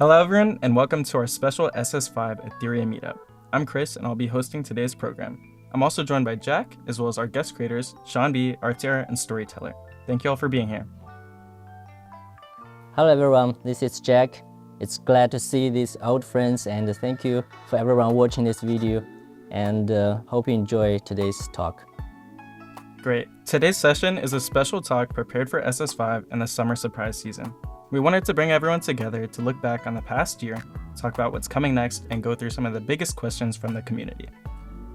Hello everyone, and welcome to our special SS5 Ethereum meetup. I'm Chris, and I'll be hosting today's program. I'm also joined by Jack, as well as our guest creators, Sean B, Artera, and Storyteller. Thank you all for being here. Hello everyone, this is Jack. It's glad to see these old friends, and thank you for everyone watching this video, and hope you enjoy today's talk. Great. Today's session is a special talk prepared for SS5 and the summer surprise season. We wanted to bring everyone together to look back on the past year, talk about what's coming next, and go through some of the biggest questions from the community.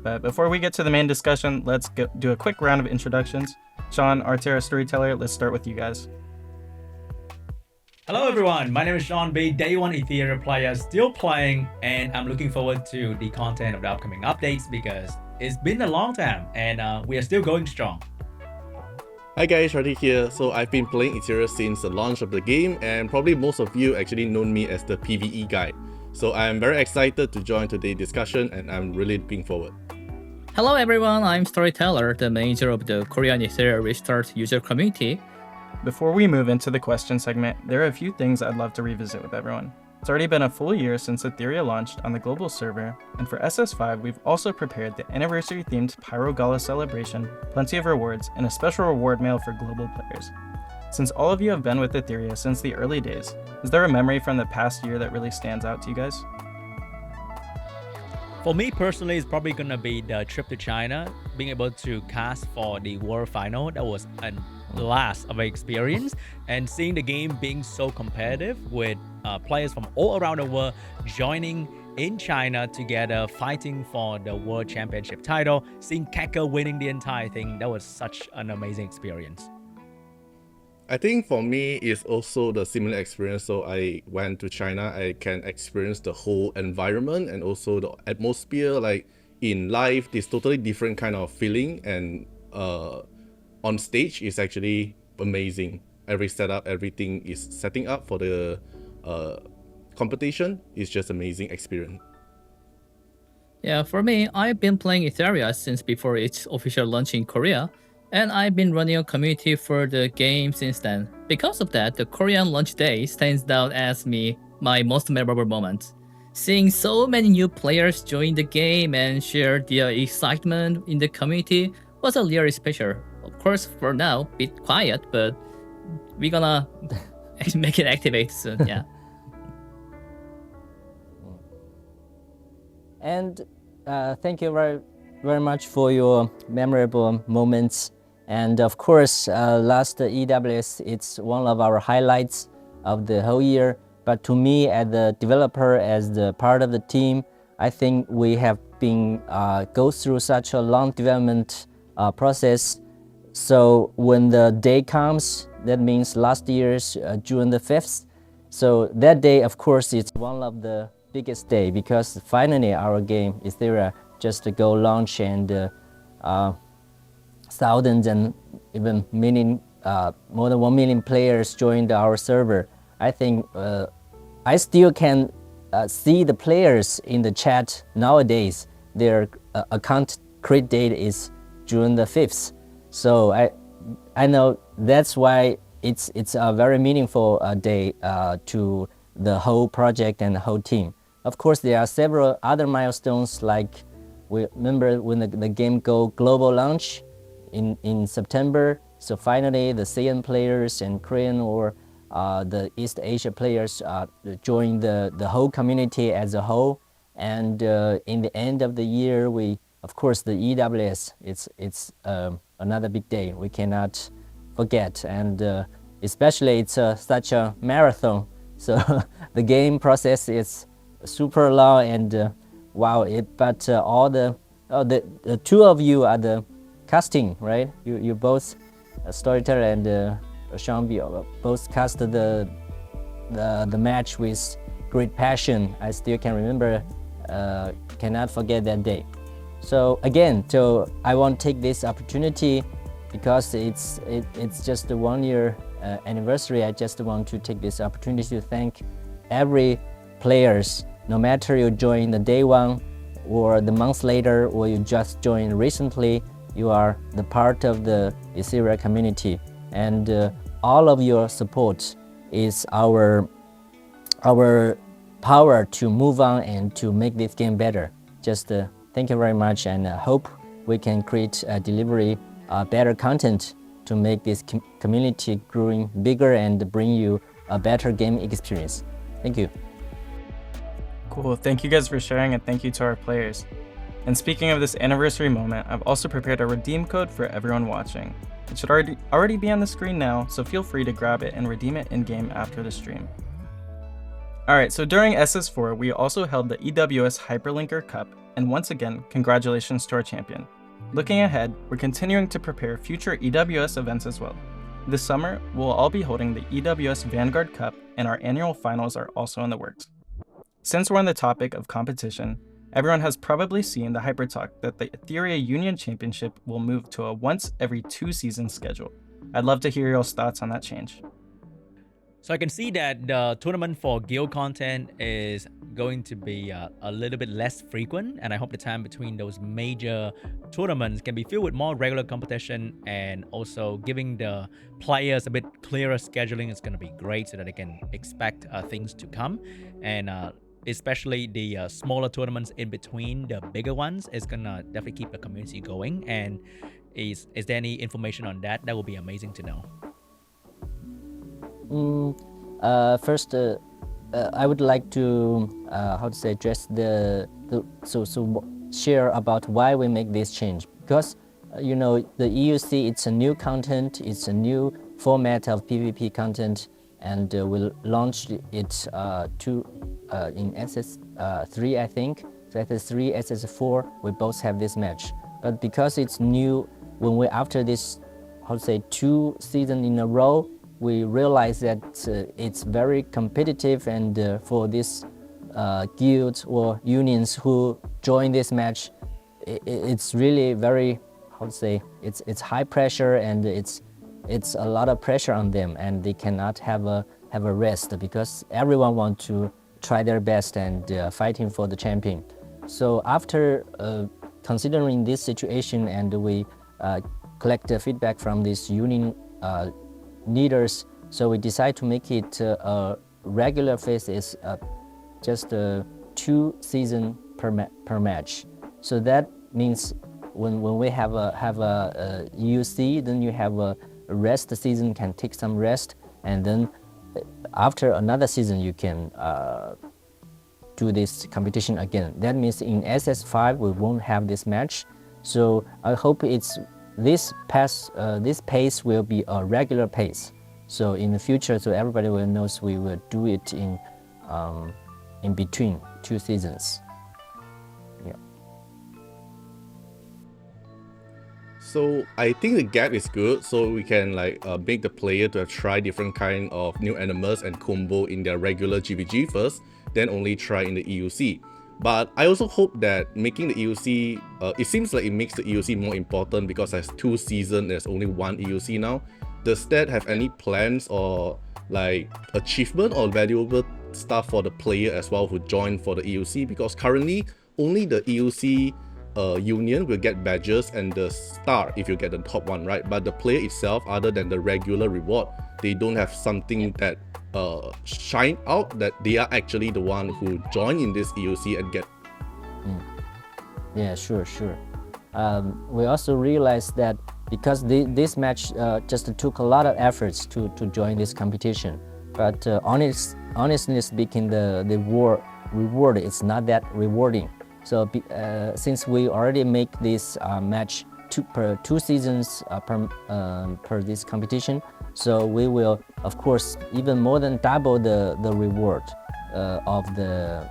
But before we get to the main discussion, let's do a quick round of introductions. Sean, Artera, Storyteller, let's start with you guys. Hello everyone, my name is Sean B, Day 1 Ethereum player, still playing, and I'm looking forward to the content of the upcoming updates because it's been a long time and we are still going strong. Hi guys, Rati here. So I've been playing Eteria since the launch of the game, and probably most of you actually known me as the PvE guy. So I'm very excited to join today's discussion, and I'm really looking forward. Hello everyone, I'm Storyteller, the manager of the Korean Ethereum Restart user community. Before we move into the question segment, there are a few things I'd love to revisit with everyone. It's already been a full year since Ethereum launched on the global server, and for SS5 we've also prepared the anniversary-themed Pyro Gala celebration, plenty of rewards, and a special reward mail for global players. Since all of you have been with Ethereum since the early days, is there a memory from the past year that really stands out to you guys? For me personally, it's probably gonna be the trip to China, being able to cast for the World Final. That was a blast of an experience, and seeing the game being so competitive with players from all around the world joining in China together, fighting for the World Championship title, seeing Keka winning the entire thing, that was such an amazing experience. I think for me, it's also the similar experience. So I went to China, I can experience the whole environment and also the atmosphere. Like in life, this totally different kind of feeling, and on stage is actually amazing. Every setup, everything is setting up for the competition. It's just amazing experience. Yeah, for me, I've been playing Ethereum since before its official launch in Korea, and I've been running a community for the game since then. Because of that, the Korean launch day stands out as my most memorable moment. Seeing so many new players join the game and share their excitement in the community was a really special. Of course, for now, a bit quiet, but we're gonna make it activate soon, yeah. And thank you very much for your memorable moments. And of course, last EWS, it's one of our highlights of the whole year. But to me, as the developer, as the part of the team, I think we have been go through such a long development process. So when the day comes, that means last year's June the 5th. So that day, of course, it's one of the biggest day because finally our game Ethereum just to go launch, and thousands and even more than 1 million players joined our server. I think I still can see the players in the chat nowadays. Their account create date is June the 5th. So I know that's why it's a very meaningful day to the whole project and the whole team. Of course, there are several other milestones, like we remember when the game go global launch in September. So finally, the ASEAN players and Korean or the East Asia players join the whole community as a whole. And in the end of the year, of course, the EWS, it's another big day we cannot forget. And especially it's such a marathon. So the game process is super long, and wow, but all the two of you are the casting, right? You both, Storyteller and Sean B, both cast the match with great passion. I still can remember, cannot forget that day. So again, I want to take this opportunity because it's just the 1 year anniversary. I just want to take this opportunity to thank every players, no matter you join the day one or the month later, or you just joined recently, you are the part of the Ethereum community, and all of your support is our power to move on and to make this game better. Just thank you very much, and hope we can create delivery better content to make this community growing bigger and bring you a better game experience. Thank you. Cool. Thank you guys for sharing, and thank you to our players. And speaking of this anniversary moment, I've also prepared a redeem code for everyone watching. It should already be on the screen now, so feel free to grab it and redeem it in-game after the stream. Alright, so during SS4, we also held the EWS Hyperlinker Cup, and once again, congratulations to our champion. Looking ahead, we're continuing to prepare future EWS events as well. This summer, we'll all be holding the EWS Vanguard Cup, and our annual finals are also in the works. Since we're on the topic of competition, everyone has probably seen the hypertalk that the Eteria Union Championship will move to a once every 2 season schedule. I'd love to hear your thoughts on that change. So I can see that the tournament for guild content is going to be a little bit less frequent, and I hope the time between those major tournaments can be filled with more regular competition, and also giving the players a bit clearer scheduling is going to be great so that they can expect things to come. And especially the smaller tournaments in between the bigger ones is gonna definitely keep the community going. And is there any information on that? That would be amazing to know. First, I would like to address share about why we make this change, because the EUC, it's a new content, it's a new format of PvP content, and we'll launch it in SS3, I think. So SS3, SS4, we both have this match. But because it's new, when we after this, 2 seasons in a row, we realize that it's very competitive, and for this guilds or unions who join this match, it's really very, it's high pressure, and it's a lot of pressure on them, and they cannot have a rest because everyone wants to try their best and fighting for the champion. So after considering this situation, and we collect the feedback from this union leaders, so we decide to make it a regular phase is just 2 seasons per match. So that means when we have a UC, then you have a rest season, can take some rest, and then after another season you can do this competition again. That means in SS5 we won't have this match. So I hope this pace will be a regular pace. So in the future, so everybody will know we will do it in between 2 seasons. Yeah. So I think the gap is good, so we can make the player to have try different kind of new animals and combo in their regular GVG first, then only try in the EUC. But I also hope that making the EUC, it seems like it makes the EUC more important because as 2 seasons, there's only 1 EUC now. Does that have any plans or achievement or valuable stuff for the player as well who join for the EUC? Because currently only the EUC union will get badges and the star if you get the top one, right? But the player itself, other than the regular reward, they don't have something that shine out that they are actually the one who join in this EUC and get. Yeah, sure. We also realized that because this match just took a lot of efforts to join this competition, but honestly speaking, the reward is not that rewarding. So since we already make this match per 2 seasons per this competition, so we will of course even more than double the reward of the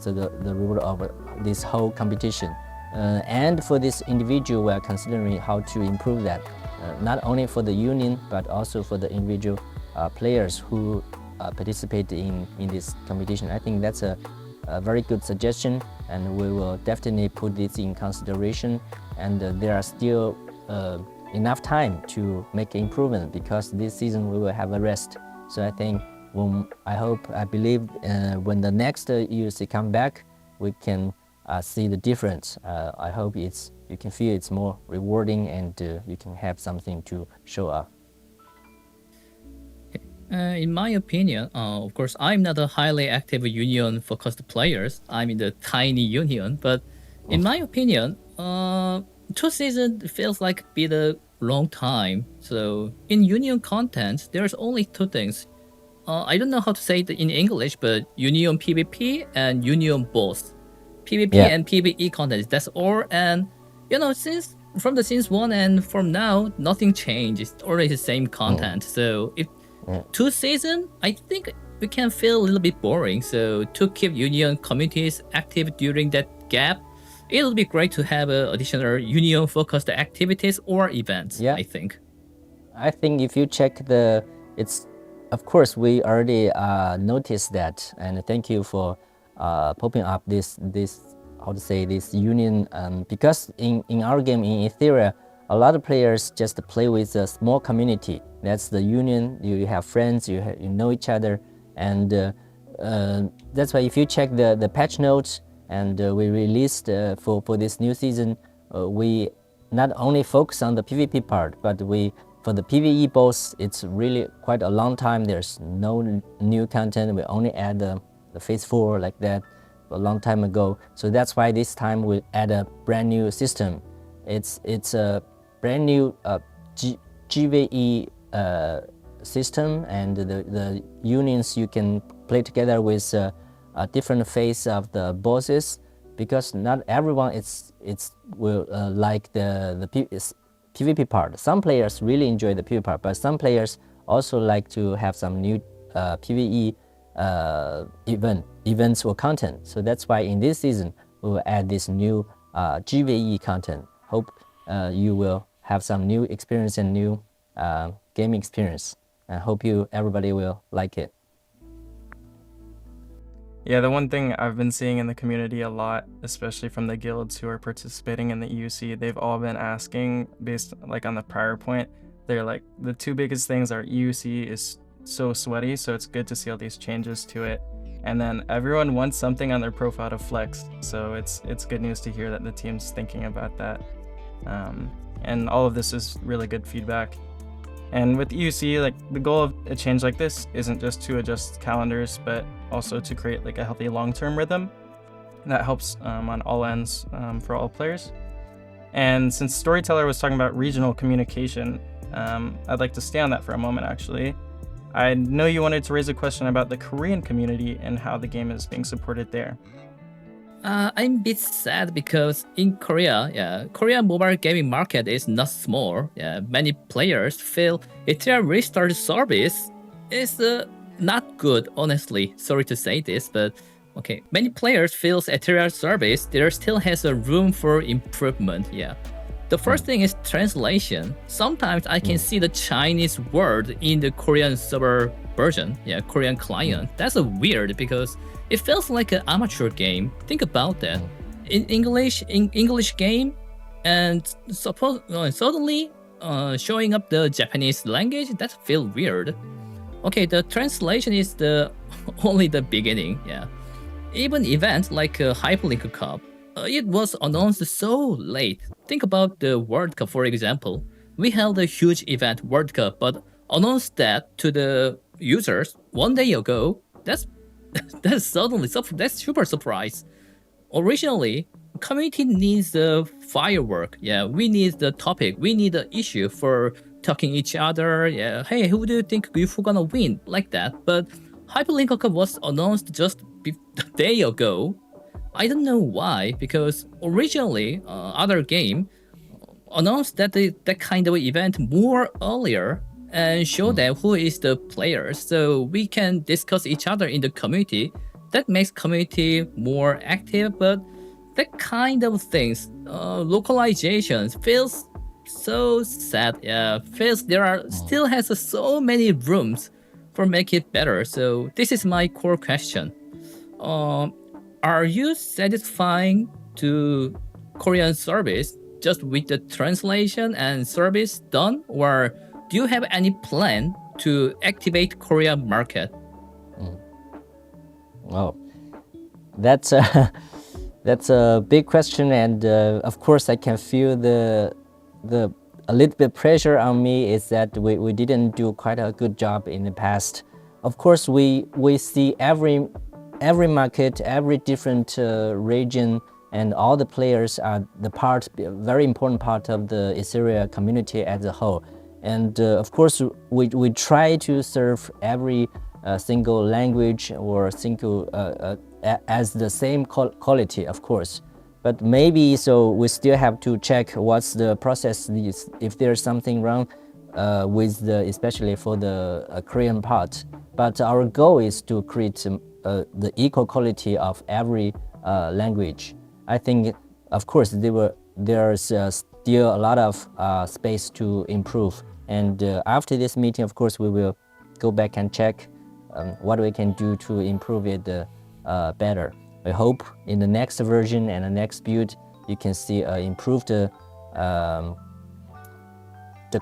the reward of this whole competition. And for this individual, we are considering how to improve that, not only for the union but also for the individual players who participate in this competition. I think that's a very good suggestion, and we will definitely put this in consideration. And there are still enough time to make improvement because this season we will have a rest. So I think I believe when the next EUC come back, we can see the difference. I hope you can feel it's more rewarding, and you can have something to show up. In my opinion, of course, I'm not a highly active union-focused players. I'm in the tiny union, but in my opinion, 2 seasons feels like been a long time. So in union content, there's only two things. I don't know how to say it in English, but union PvP and union boss. PvP Yeah. and PvE content. That's all. And since from the since one and from now, nothing changed. It's always the same content. So if 2 seasons, I think we can feel a little bit boring. So to keep union communities active during that gap, it'll be great to have additional union-focused activities or events. Yeah. I think. I think if you check of course, we already noticed that, and thank you for popping up this union, because in our game in Etheria, a lot of players just play with a small community. That's the union. You have friends, you know each other, and that's why if you check the patch notes and we released for this new season, we not only focus on the PvP part, but for the PvE boss, it's really quite a long time. There's no new content. We only add the phase 4 like that a long time ago. So that's why this time we add a brand new system. It's a brand new GVE system, and the unions you can play together with a different phase of the bosses, because not everyone will like the PvP part. Some players really enjoy the PvP part, but some players also like to have some new PvE events or content. So that's why in this season we will add this new GVE content. Hope you will have some new experience and new gaming experience. I hope everybody will like it. Yeah, the one thing I've been seeing in the community a lot, especially from the guilds who are participating in the EUC, they've all been asking, based like on the prior point, they're like, the two biggest things are EUC is so sweaty, so it's good to see all these changes to it. And then everyone wants something on their profile to flex, so it's good news to hear that the team's thinking about that. And all of this is really good feedback. And with EUC, like the goal of a change like this isn't just to adjust calendars, but also to create like a healthy long-term rhythm that helps on all ends for all players. And since Storyteller was talking about regional communication, I'd like to stay on that for a moment actually. I know you wanted to raise a question about the Korean community and how the game is being supported there. I'm a bit sad because in Korea, Korean mobile gaming market is not small. Many players feel Eteria restart service is not good, honestly. Sorry to say this, but okay. Many players feel Eteria service there still has a room for improvement. The first thing is translation. Sometimes I can see the Chinese word in the Korean server version, Korean client. That's a weird because it feels like an amateur game. Think about that. In English game, and suddenly showing up the Japanese language, that feels weird. Okay, the translation is only the beginning. Even events like Hyperlink Cup, it was announced so late. Think about the World Cup, for example. We held a huge event, World Cup, but announced that to the users 1 day ago. That's super surprise. Originally, community needs the firework. We need the topic. We need the issue for talking each other. Hey, who do you think who's gonna win? Like that. But Hyperlink was announced just a day ago. I don't know why, because originally other game announced that kind of event more earlier and show them who is the players, so we can discuss each other in the community. That makes community more active, but that kind of things, localization feels so sad. Feels there are still has so many rooms for make it better. So this is my core question. Are you satisfying to Korean service just with the translation and service done, or do you have any plan to activate Korean market? Oh, that's a big question, and of course I can feel the a little bit pressure on me is that we didn't do quite a good job in the past. Of course, we see every market, every different region, and all the players are very important part of the Ethereum community as a whole. And of course, we try to serve every single language or single as the same quality, of course. But maybe so we still have to check what's the process, if there's something wrong with especially for the Korean part. But our goal is to create the equal quality of every language. I think, of course, there's still a lot of space to improve. And after this meeting, of course, we will go back and check what we can do to improve it better. I hope in the next version and the next build, you can see improved the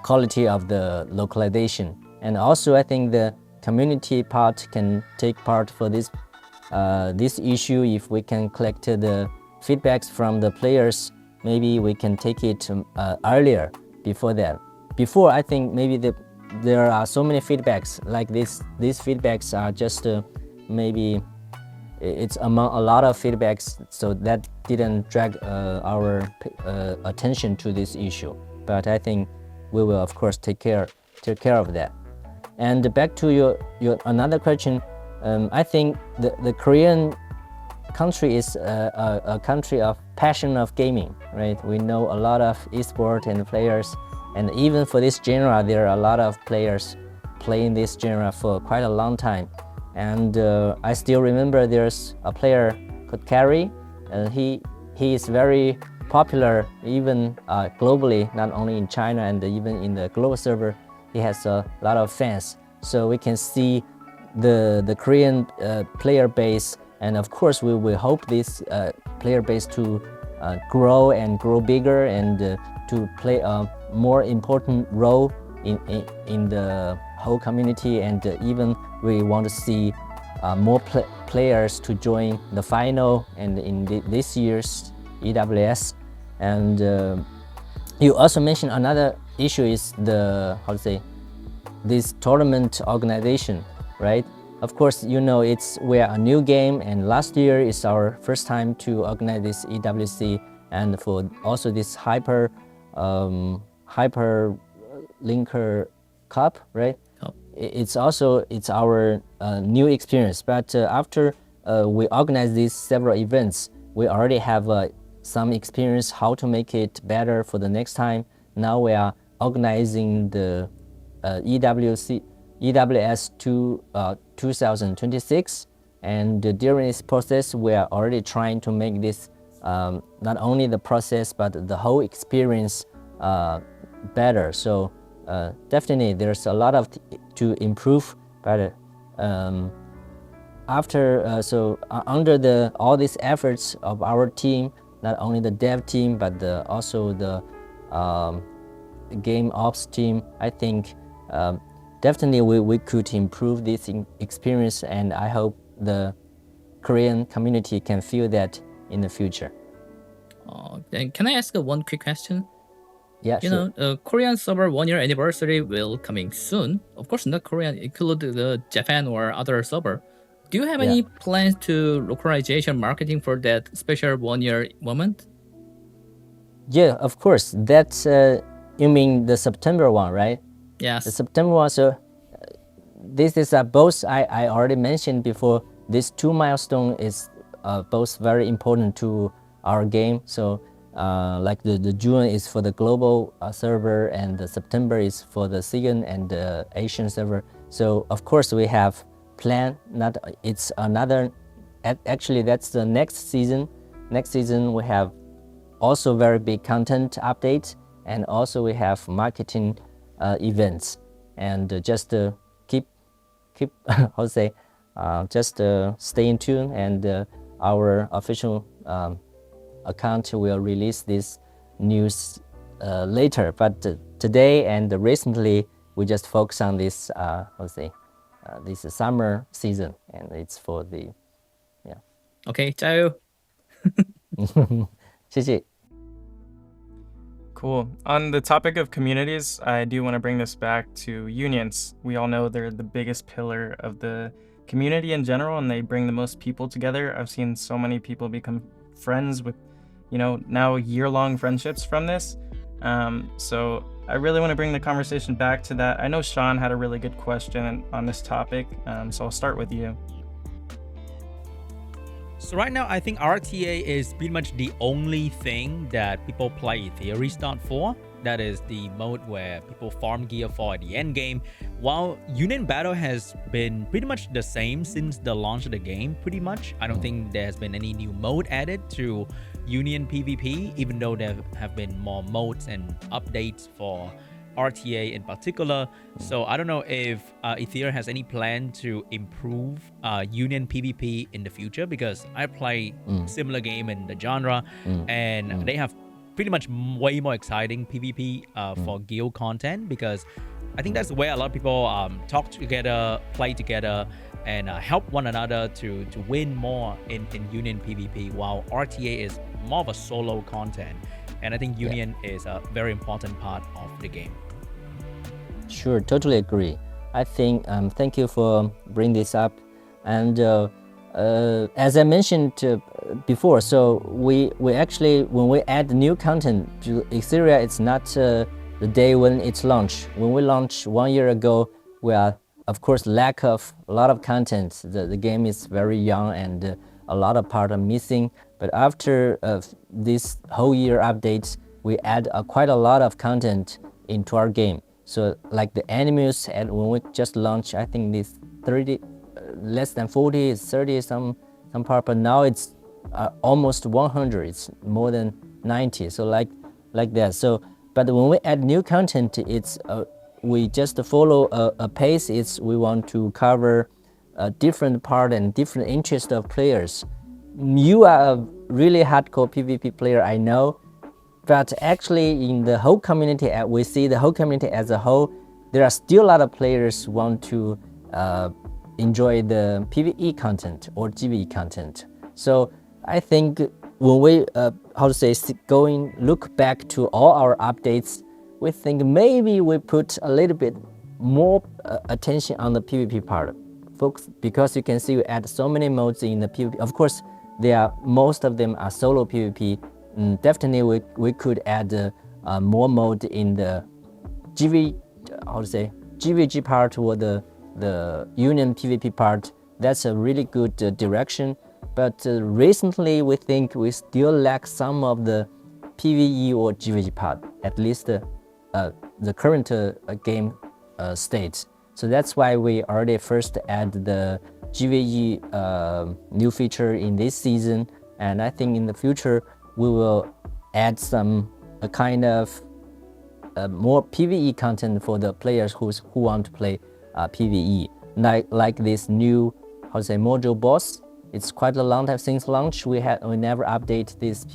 quality of the localization. And also, I think the community part can take part for this issue. If we can collect the feedbacks from the players, maybe we can take it earlier before that. Before, I think maybe there are so many feedbacks like this. These feedbacks are just maybe it's among a lot of feedbacks, so that didn't drag our attention to this issue. But I think we will, of course, take care of that. And back to your another question, I think the Korean country is a country of passion of gaming, right? We know a lot of esport and players, and even for this genre, there are a lot of players playing this genre for quite a long time. And I still remember there's a player called Carrie, and he is very popular even globally, not only in China and even in the global server. He has a lot of fans. So we can see the Korean player base, and of course we will hope this player base to grow and grow bigger and to play a more important role in the whole community. And even we want to see more players to join the final and in this year's EWS. And you also mentioned another issue is this tournament organization, right? Of course, you know we're a new game, and last year is our first time to organize this EWC, and for also this Hyperlinker Cup, right? It's our new experience. But after we organize these several events, we already have some experience how to make it better for the next time. Now we are organizing the EWS 2026, and during this process, we are already trying to make this not only the process but the whole experience better. So definitely there's a lot of to improve, but under all these efforts of our team, not only the dev team but also the game ops team, I think definitely we could improve this experience, and I hope the Korean community can feel that in the future. Then can I ask one quick question? Yeah, You sure. know, Korean server 1 year anniversary will coming soon. Of course, not Korean, include the Japan or other server. Do you have any plans to localization marketing for that special 1 year moment? Yeah, of course. That's you mean the September one, right? Yes. The September one. So this is both I already mentioned before. These two milestones is both very important to our game. So like the June is for the global server, and the September is for the SEAN and the Asian server. So of course we have planned. It's another. Actually, that's the next season. Next season we have also very big content update, and also we have marketing events. And just keep just stay in tune, and our official account will release this news later. But today and recently, we just focus on this this summer season, and it's for the Okay, 加油. 谢谢. Cool. On the topic of communities, I do want to bring this back to unions. We all know they're the biggest pillar of the community in general, and they bring the most people together. I've seen so many people become friends with, now year-long friendships from this. So I really want to bring the conversation back to that. I know Sean had a really good question on this topic, so I'll start with you. So right now, I think RTA is pretty much the only thing that people play Theory Start for. That is the mode where people farm gear for at the end game. While Union Battle has been pretty much the same since the launch of the game, pretty much. I don't think there has been any new mode added to Union PvP, even though there have been more modes and updates for RTA in particular. So I don't know if Ether has any plan to improve Union PvP in the future, because I play similar game in the genre, and they have pretty much way more exciting PvP for guild content, because I think that's where a lot of people talk together, play together, and help one another to win more in Union PvP, while RTA is more of a solo content. And I think Union is a very important part of the game. Sure, totally agree. I think thank you for bringing this up. And as I mentioned before, so we actually, when we add new content to Etheria, it's not the day when it's launched. When we launched 1 year ago, we are, of course, lack of a lot of content. The game is very young and a lot of parts are missing. But after this whole year updates, we add quite a lot of content into our game. So like the animus, and when we just launched, I think this 30, less than 40, 30 some part, but now it's almost 100. It's more than 90. So like that. So, but when we add new content, it's we just follow a pace. It's we want to cover a different part and different interest of players. You are a really hardcore PvP player, I know. But actually, in the whole community, we see the whole community as a whole, there are still a lot of players who want to enjoy the PvE content or GvE content. So I think when we, look back to all our updates, we think maybe we put a little bit more attention on the PvP part. Folks, because you can see we add so many modes in the PvP. Of course, most of them are solo PvP. Definitely we could add more mode in the GVG part or the Union PvP part. That's a really good direction. But recently we think we still lack some of the PvE or GVG part, at least the current game state. So that's why we already first add the GVG new feature in this season, and I think in the future we will add some kind of more PvE content for the players who want to play PvE, like this new module boss. It's quite a long time since launch. We never update this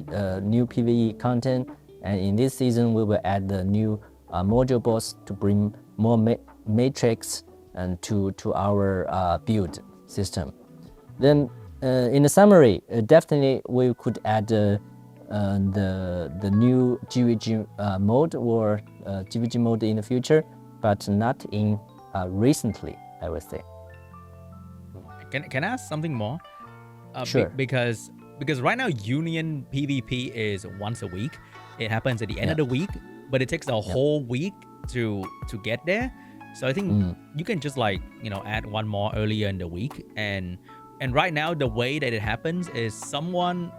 new PvE content, and in this season we will add the new module boss to bring more matrix and to our build system. Then in the summary, definitely we could add the new GVG mode or GVG mode in the future, but not in recently, I would say. Can I ask something more? Sure. Because right now Union PvP is once a week. It happens at the end of the week, but it takes a whole week to get there. So I think you can just add one more earlier in the week, and right now the way that it happens is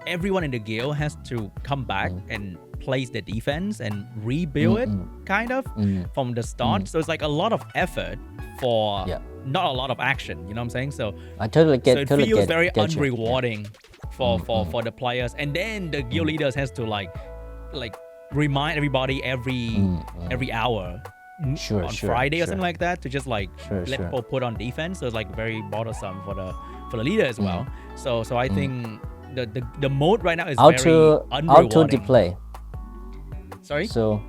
everyone in the guild has to come back and place the defense and rebuild it kind of from the start. So it's like a lot of effort for not a lot of action, you know what I'm saying? So I totally get. So it feels very unrewarding for the players, and then the guild leaders has to like remind everybody every hour on Friday or something like that to just let people put on defense. So it's like very bothersome for the leader as well. So I think the mode right now is very unrewarding. Auto deploy. Sorry. So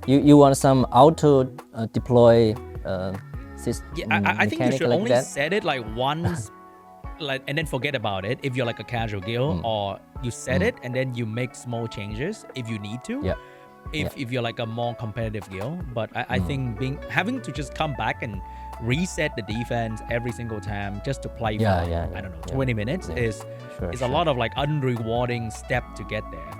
you want some auto deploy system? Yeah, I think you should like only that? set it once, and then forget about it if you're like a casual guild, or you set it and then you make small changes if you need to. Yeah. if you're like a more competitive guild. But I think having to just come back and reset the defense every single time just to play for I don't know 20 minutes is a lot of like unrewarding step to get there.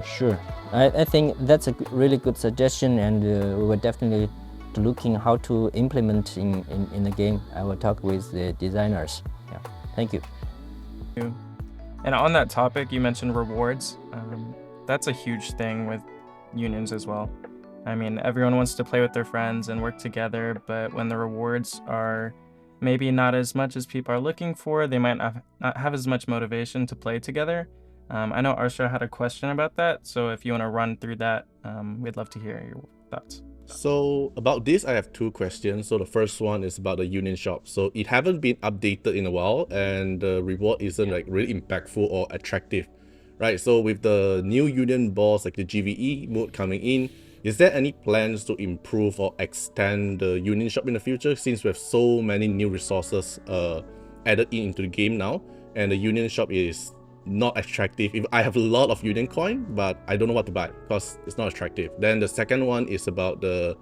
Sure. I think that's a really good suggestion, and we were definitely looking how to implement in the game. I will talk with the designers. Yeah, thank you. And on that topic, you mentioned rewards. That's a huge thing with unions as well. I mean, everyone wants to play with their friends and work together, but when the rewards are maybe not as much as people are looking for, they might not have as much motivation to play together. I know Arsha had a question about that, so if you want to run through that, we'd love to hear your thoughts. So about this, I have two questions. So the first one is about the union shop. So it haven't been updated in a while, and the reward isn't like really impactful or attractive, right? So with the new union boss, like the GVE mode coming in, is there any plans to improve or extend the union shop in the future, since we have so many new resources added into the game now, and the union shop is not attractive? If I have a lot of union coin, but I don't know what to buy because it's not attractive. Then the second one is about the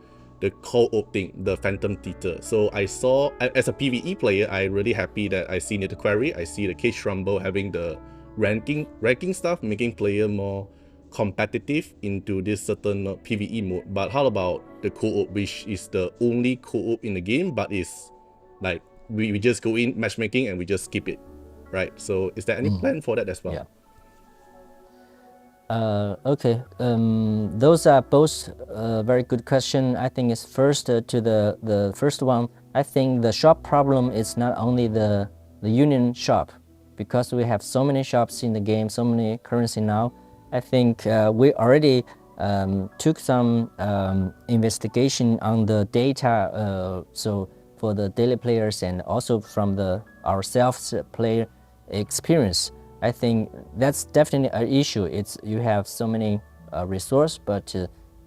co-op thing, the Phantom Theater. So I saw, as a PvE player, I'm really happy that I see the query, I see the Cage Rumble having the ranking stuff, making player more competitive into this certain PvE mode. But how about the co-op, which is the only co-op in the game, but is like we just go in matchmaking and we just skip it, right? So is there any plan for that as well? Okay, those are both very good questions. I think it's first to the first one. I think the shop problem is not only the union shop, because we have so many shops in the game, so many currency now. I think we already took some investigation on the data, so for the daily players and also from our self-player experience. I think that's definitely an issue. It's you have so many resource, but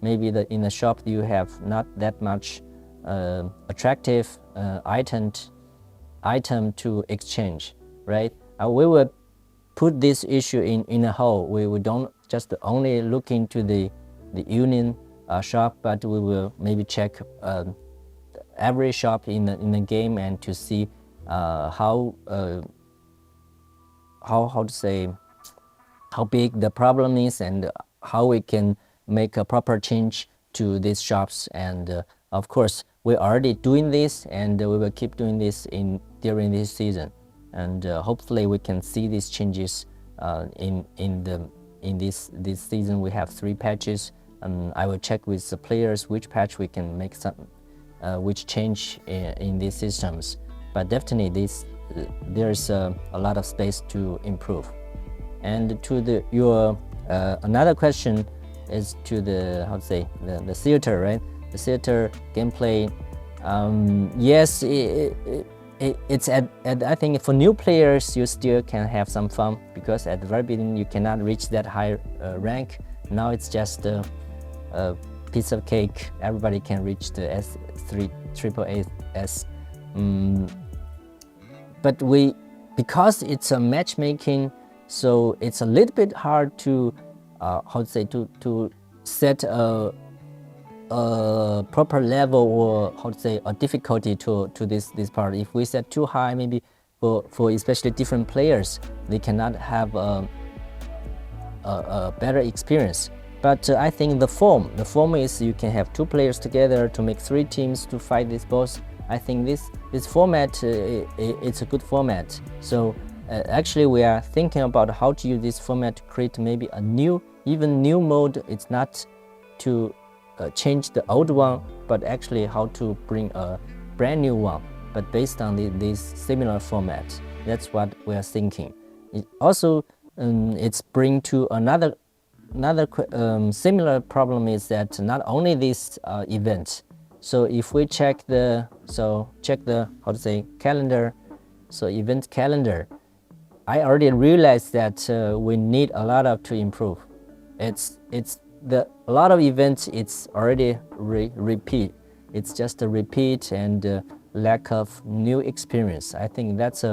maybe in the shop you have not that much attractive item to exchange, right? We will put this issue in a whole. We don't just only look into the union shop, but we will maybe check every shop in the game and to see how to say how big the problem is and how we can make a proper change to these shops. And of course, we're already doing this, and we will keep doing this during this season. And hopefully, we can see these changes in this season. We have 3 patches, and I will check with the players which patch we can make some which change in these systems. But definitely, there's a lot of space to improve. And to your another question is to the the theater, right? The theater gameplay. Yes, it's I think for new players you still can have some fun, because at the very beginning you cannot reach that high rank. Now it's just a piece of cake. Everybody can reach the S3 but because it's a matchmaking, so it's a little bit hard to to set a proper level, or a difficulty to this part. If we set too high, maybe for especially different players, they cannot have a better experience. But I think the form is you can have 2 players together to make 3 teams to fight this boss. I think this format it's a good format. So actually we are thinking about how to use this format to create maybe a new mode. It's not to change the old one, but actually how to bring a brand new one, but based on this similar format. That's what we are thinking. It also it's bring to another similar problem is that not only this event. So if we check the calendar, so event calendar, I already realized that we need a lot to improve. It's a lot of events. It's already repeat. It's just a repeat and lack of new experience. I think that's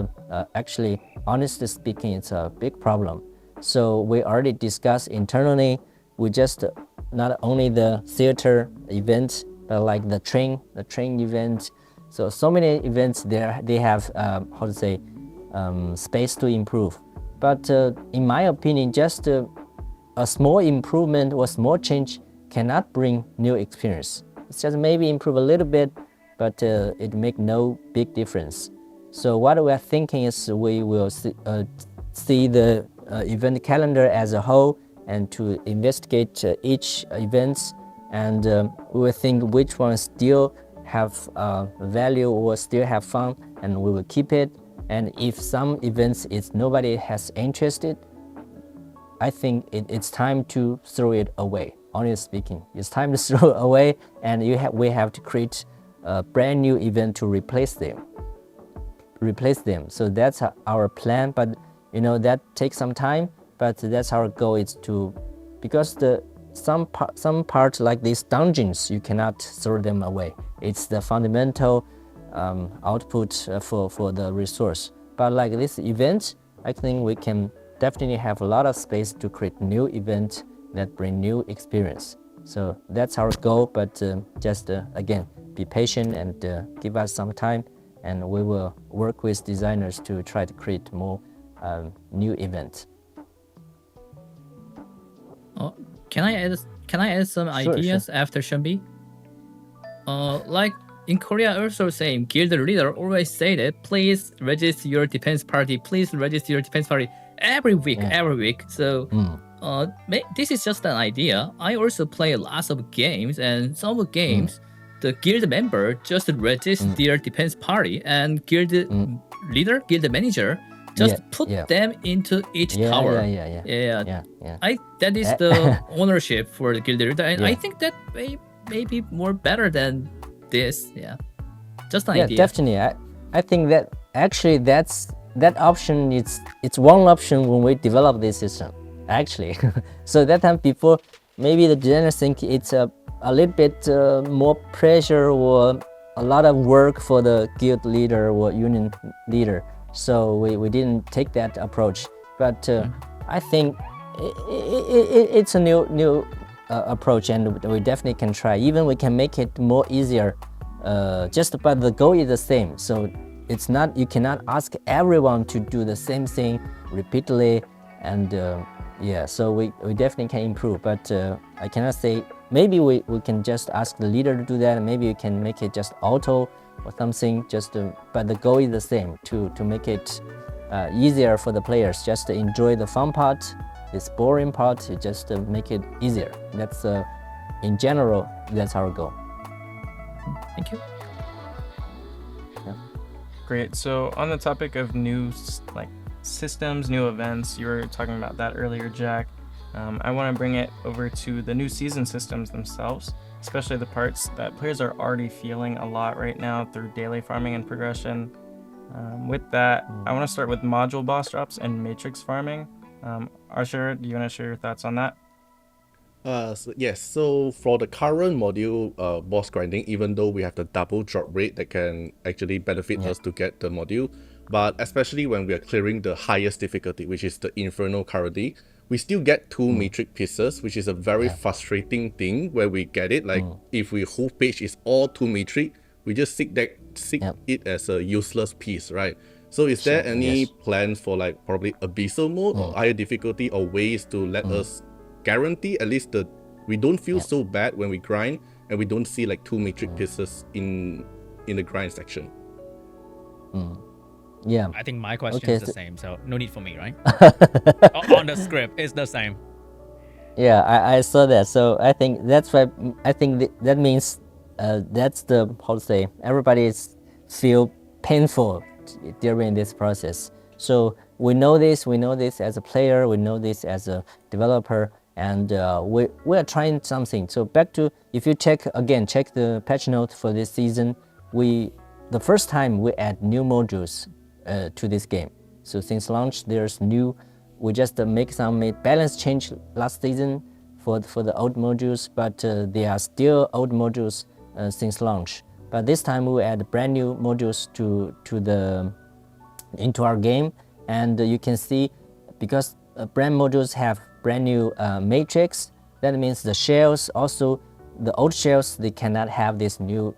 actually, honestly speaking, it's a big problem. So we already discussed internally. We just not only the theater event, but like the train event. So many events there, they have space to improve. But in my opinion, just a small improvement or small change cannot bring new experience. It's just maybe improve a little bit, but it make no big difference. So what we are thinking is we will see the event calendar as a whole and to investigate each events, and we will think which ones still have value or still have fun, and we will keep it. And if some events nobody has interested, I think it's time to throw it away. Honestly speaking, it's time to throw it away, and we have to create a brand new event to replace them. So that's our plan, but that takes some time. But that's our goal, is to, because some part like these dungeons, you cannot throw them away. It's the fundamental output for the resource. But like this event, I think we can definitely have a lot of space to create new events that bring new experience. So that's our goal, but just again, be patient and give us some time, and we will work with designers to try to create more new events. Can I add some ideas after Shambi? Like in Korea, also same guild leader always say that please register your defense party. Please register your defense party every week. So this is just an idea. I also play lots of games, and some games the guild member just register their defense party, and guild leader, guild manager just put them into each tower. That is the ownership for the guild leader, and I think that may be more better than this. Just an idea. Definitely. I think that actually that option, it's one option when we develop this system actually. So that time before, maybe the designers think it's a little bit more pressure or a lot of work for the guild leader or union leader. So we didn't take that approach. But I think it's a new approach, and we definitely can try. Even we can make it more easier. But the goal is the same. So it's not, you cannot ask everyone to do the same thing repeatedly, and so we definitely can improve. But I cannot say, maybe we can just ask the leader to do that, and maybe you can make it just auto or something, but the goal is the same, to make it easier for the players, just to enjoy the fun part, this boring part, just to make it easier. That's in general, that's our goal. Thank you. Great. So on the topic of new systems, new events, you were talking about that earlier, Jack. I want to bring it over to the new season systems themselves, especially the parts that players are already feeling a lot right now through daily farming and progression. With that, I want to start with module boss drops and matrix farming. Archer, do you want to share your thoughts on that? Yes, so for the current module boss grinding, even though we have the double drop rate that can actually benefit us to get the module, but especially when we are clearing the highest difficulty, which is the Inferno currently, we still get two matrix pieces, which is a very frustrating thing where we get it. Like if we whole page is all two matrix, we just see it as a useless piece, right? So is there any plans for like probably abyssal mode or higher difficulty, or ways to let us guarantee at least we don't feel so bad when we grind and we don't see like two matrix pieces in the grind section? I think my question is the same, so no need for me, right? On the script, it's the same. I saw that. So I think that's why I think that means that's the, how to say, everybody feel painful during this process. So we know this as a player, we know this as a developer, and we are trying something. So back to, if you check the patch note for this season, the first time we add new modules to this game. So since launch, we just make some balance change last season for the old modules, but they are still old modules since launch. But this time we add brand new modules into our game, and you can see, because brand modules have brand new matrix, that means the shells also, the old shells, they cannot have this new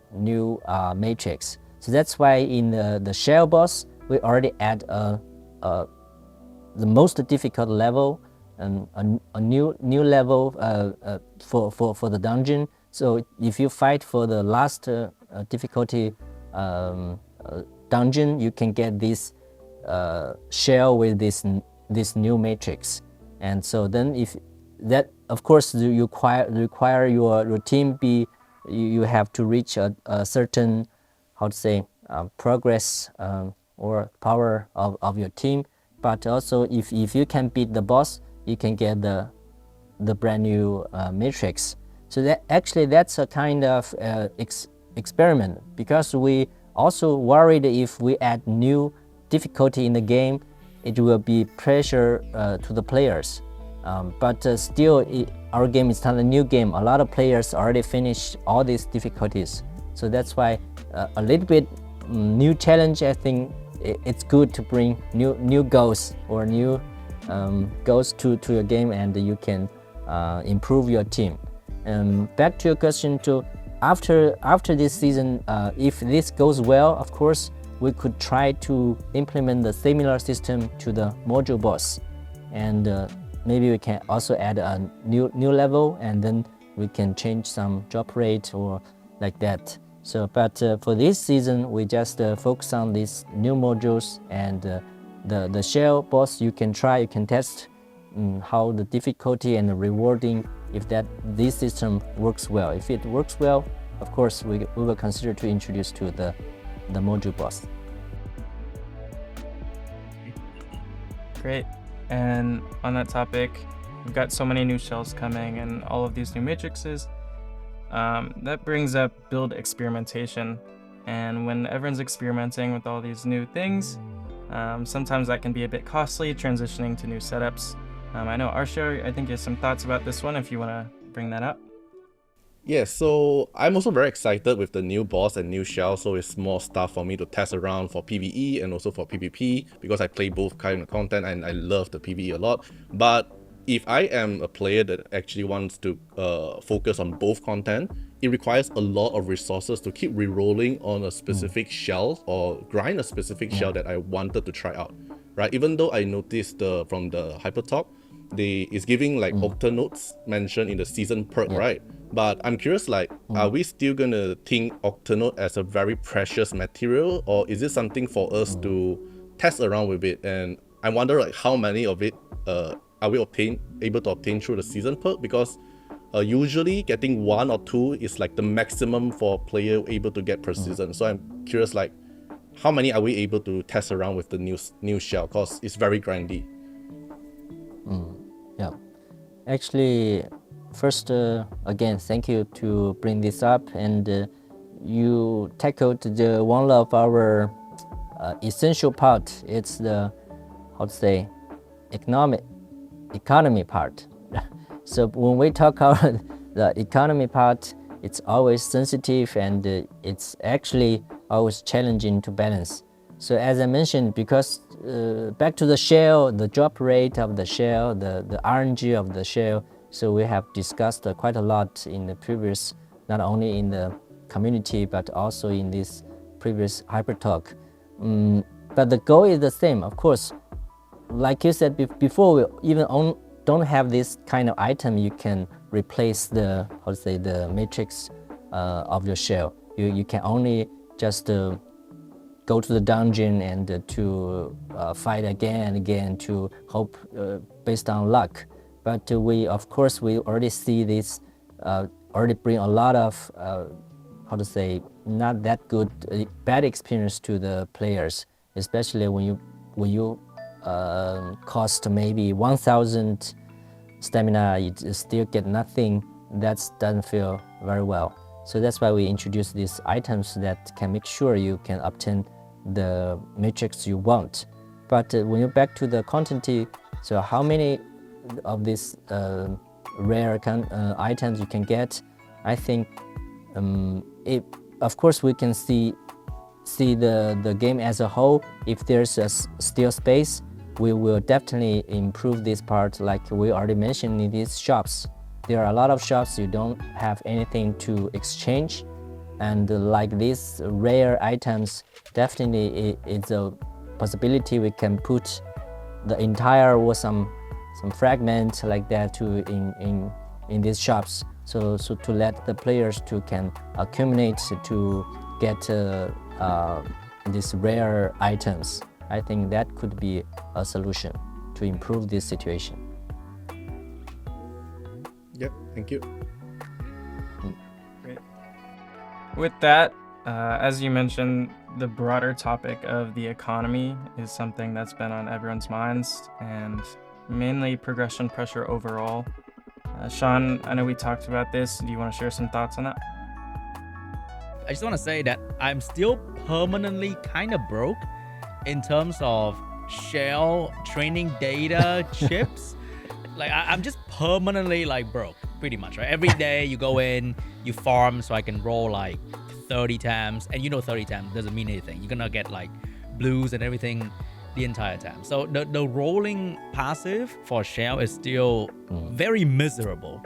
matrix. So that's why in the shell boss, we already add the most difficult level and a new level for the dungeon. So if you fight for the last difficulty dungeon, you can get this shell with this new matrix. And so then if that, of course, you require your team be, you have to reach a certain, how to say, progress or power of your team. But also if you can beat the boss, you can get the brand new matrix. So that's a kind of experiment, because we also worried if we add new difficulty in the game, it will be pressure to the players. But still, our game is not a new game. A lot of players already finished all these difficulties. So that's why a little bit new challenge, I think it's good to bring new goals or new goals to your game, and you can improve your team. Back to your question, to after this season, if this goes well, of course, we could try to implement the similar system to the module boss, and maybe we can also add a new level, and then we can change some drop rate or like that. So, but for this season, we just focus on these new modules, and the shell boss you can try, you can test how the difficulty and the rewarding, if this system works well. If it works well, of course, we will consider to introduce to the module boss. Great. And on that topic, we've got so many new shells coming and all of these new matrices. That brings up build experimentation. And when everyone's experimenting with all these new things, sometimes that can be a bit costly, transitioning to new setups. I know Arsho, I think you have some thoughts about this one, if you want to bring that up. Yeah, so I'm also very excited with the new boss and new shell, so it's more stuff for me to test around for PvE and also for PvP, because I play both kind of content and I love the PvE a lot. But if I am a player that actually wants to focus on both content, it requires a lot of resources to keep re-rolling on a specific shell or grind a specific shell that I wanted to try out, right? Even though I noticed from the Hyper Talk, is giving like octanodes mentioned in the season perk, right? But I'm curious, like, are we still gonna think octanode as a very precious material, or is it something for us to test around with it? And I wonder, like, how many of it are we able to obtain through the season perk? Because usually getting 1 or 2 is like the maximum for a player able to get per season. So I'm curious, like, how many are we able to test around with the new shell? Because it's very grindy. Yeah, actually, first again, thank you to bring this up, and you tackled one of our essential part. It's the, how to say, economy part. So when we talk about the economy part, it's always sensitive, and it's actually always challenging to balance. So as I mentioned, because back to the shell, the drop rate of the shell, the RNG of the shell, so we have discussed quite a lot in the previous, not only in the community, but also in this previous Hyper Talk. But the goal is the same, of course. Like you said before, we even don't have this kind of item, you can replace the, how to say, the matrix of your shell. You can only just go to the dungeon and to fight again and again to hope based on luck. But we already see this already bring a lot of how to say, not that good, bad experience to the players, especially when you cost maybe 1,000 stamina, you still get nothing. That doesn't feel very well. So that's why we introduce these items that can make sure you can obtain the matrix you want. But when you're back to the content, so how many of these rare items you can get? I think of course we can see the game as a whole. If there's still space, we will definitely improve this part, like we already mentioned in these shops. there are a lot of shops you don't have anything to exchange, and like these rare items, definitely it's a possibility we can put the entire or some fragment like that to in these shops, so to let the players to can accumulate to get these rare items. I think that could be a solution to improve this situation. Yep, thank you. Great. With that, as you mentioned, the broader topic of the economy is something that's been on everyone's minds, and mainly progression pressure overall. Sean, I know we talked about this. Do you want to share some thoughts on that? I just want to say that I'm still permanently kind of broke in terms of shell training data chips. Like I'm just permanently like broke, pretty much, right? Every day you go in, you farm so I can roll like 30 times, and 30 times doesn't mean anything. You're gonna get like blues and everything the entire time. So the rolling passive for shell is still very miserable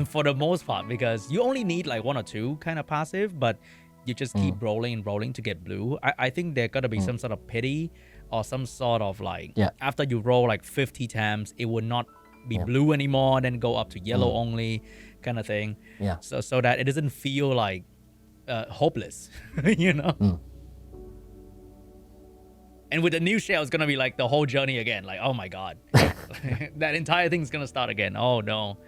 for the most part, because you only need like one or two kind of passive, but you just keep rolling and rolling to get blue. I think there gotta be some sort of pity or some sort of like, after you roll like 50 times, it would not be blue anymore, then go up to yellow only kind of thing. So that it doesn't feel like hopeless, And with the new shell, it's gonna be like the whole journey again. Like, oh my god, that entire thing's gonna start again. Oh no.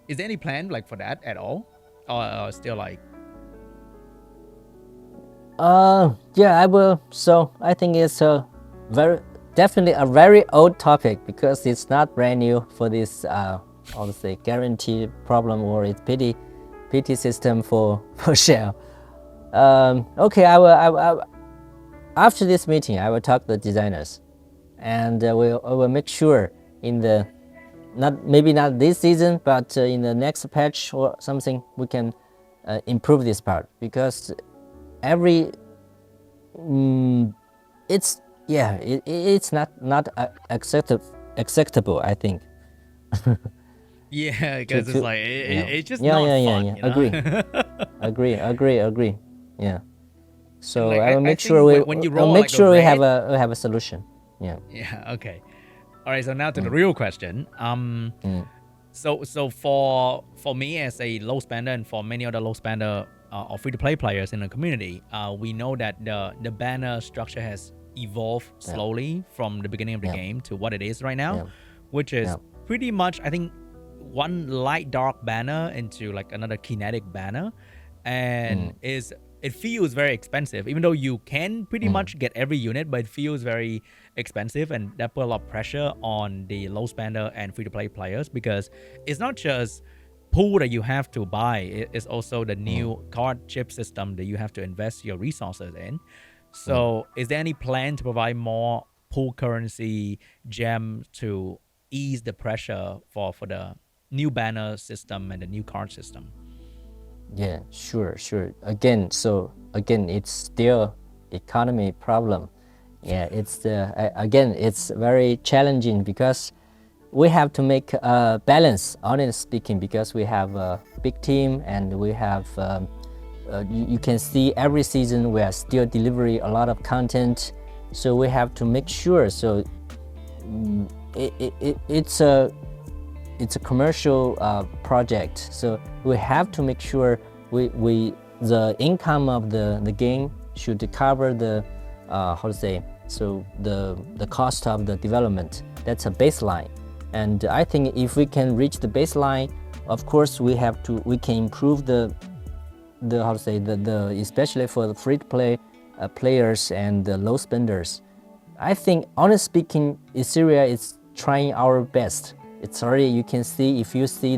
Is there any plan like for that at all, or still like? Yeah, I will. So I think it's definitely a very old topic, because it's not brand new for this obviously guarantee problem or its pity system for shell. Okay, I will after this meeting I will talk to the designers, and I will make sure in the maybe not this season, but in the next patch or something, we can improve this part, because every it's not acceptable, I think. Yeah, because it's like it's just not fun. Agree. Yeah. So Like, I will make think sure when you I'll roll make like sure a we red, have a solution. Yeah. Okay. All right. So now to the real question. So for me as a low spender, and for many other low spender or free to play players in the community, we know that the banner structure has evolved slowly from the beginning of the game to what it is right now, which is pretty much, I think, one light dark banner into like another kinetic banner, and it feels very expensive, even though you can pretty much get every unit, but it feels very expensive, and that put a lot of pressure on the low spender and free to play players, because it's not just pool that you have to buy, it's also the new card chip system that you have to invest your resources in. So is there any plan to provide more pool currency gems to ease the pressure for the new banner system and the new card system? Yeah, sure. Again, it's still economy problem. Yeah, it's it's very challenging, because we have to make a balance, honestly speaking, because we have a big team, and we have you can see every season we are still delivering a lot of content, so we have to make sure. So it's a commercial project, so we have to make sure the income of the game should cover the the cost of the development. That's a baseline, and I think if we can reach the baseline, of course we can improve the especially for the free to play players and the low spenders. I think, honestly speaking, Etheria is trying our best. It's already, you can see, if you see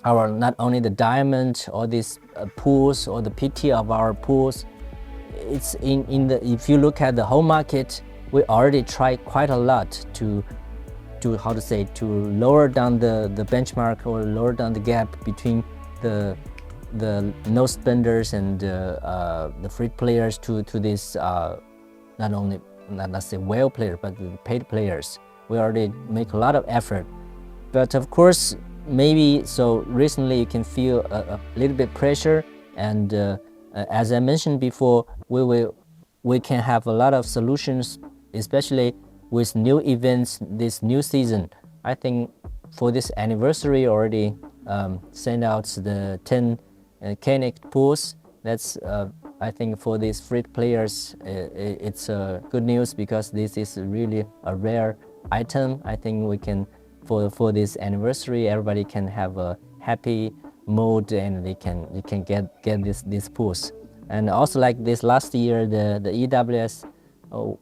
our not only the diamond or these pools or the PT of our pools, it's if you look at the whole market, we already tried quite a lot to lower down the benchmark, or lower down the gap between the no spenders and the free players to this not only, let's say, whale player, but the paid players. we already make a lot of effort. But of course, maybe so recently you can feel a little bit pressure, and as I mentioned before, we can have a lot of solutions, especially with new events this new season. I think for this anniversary already sent out the 10 Connect pools. That's I think for these free players it's good news, because this is really a rare item. I think we can for this anniversary everybody can have a happy mode and they can get these pools. And also like this last year the EWS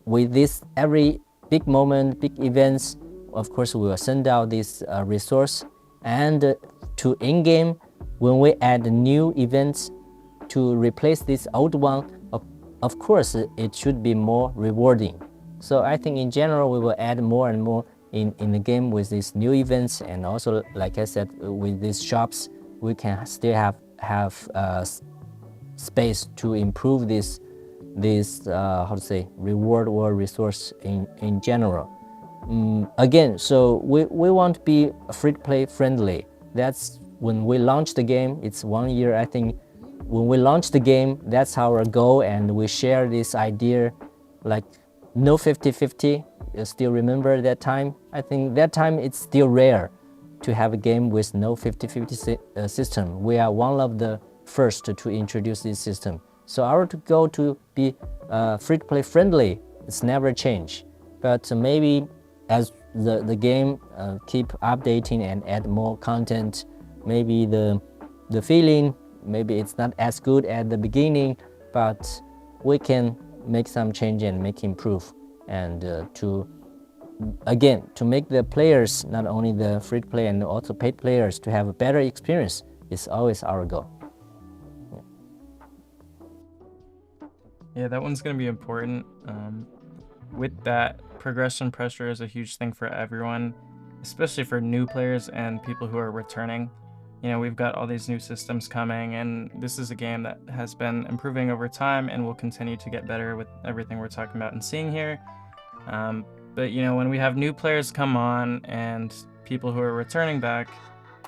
with this every big moment, big events, of course we will send out this resource, and to in-game when we add new events to replace this old one, of course it should be more rewarding. So I think in general we will add more and more in the game with these new events, and also like I said with these shops we can still have space to improve this how to say reward or resource in general. Again, so we want to be free to play friendly. That's when we launch the game. It's 1 year, I think. When we launch the game, that's our goal, and we share this idea like no 50-50. You still remember that time? I think that time it's still rare to have a game with no 50-50 system. We are one of the first to introduce this system. So our goal to be free to play friendly, it's never changed. But maybe as the game keep updating and add more content, maybe the feeling, maybe it's not as good at the beginning, but we can make some change and make improve, and to make the players, not only the free to play and also paid players, to have a better experience is always our goal. Yeah, that one's going to be important. With that, progression pressure is a huge thing for everyone, especially for new players and people who are returning. You know, we've got all these new systems coming, and this is a game that has been improving over time and will continue to get better with everything we're talking about and seeing here. But, you know, when we have new players come on and people who are returning back,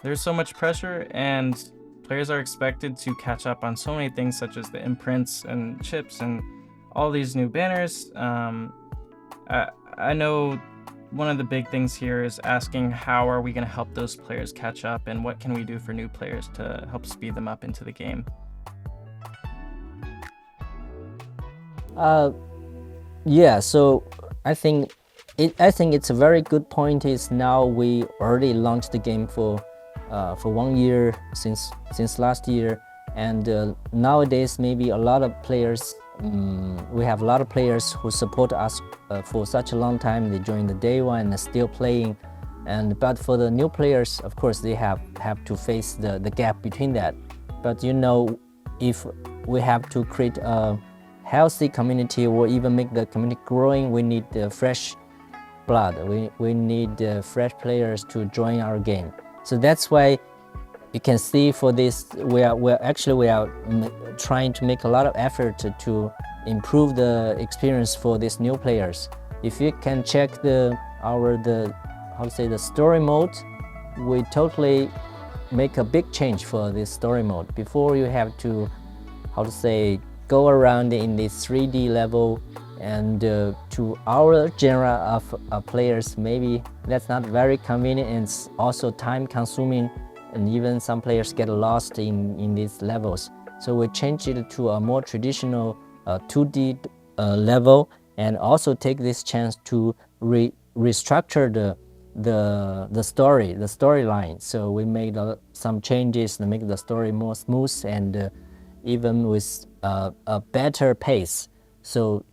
there's so much pressure, and players are expected to catch up on so many things, such as the imprints and chips and all these new banners. I know one of the big things here is asking how are we going to help those players catch up, and what can we do for new players to help speed them up into the game? Yeah, so I think it's a very good point. Is now we already launched the game for 1 year since last year, and nowadays maybe a lot of players. We have a lot of players who support us for such a long time. They joined the day one and are still playing, but for the new players, of course, they have to face the gap between that. But you know, if we have to create a healthy community or even make the community growing, we need fresh blood. We need fresh players to join our game. So that's why you can see for this we are trying to make a lot of effort to improve the experience for these new players. If you can check the story mode, we totally make a big change for this story mode. Before you have to go around in this 3D level, and to our genre of players, maybe that's not very convenient, and it's also time consuming, and even some players get lost in these levels. So we changed it to a more traditional 2D level, and also take this chance to restructure the storyline. So we made some changes to make the story more smooth, and even with a better pace. So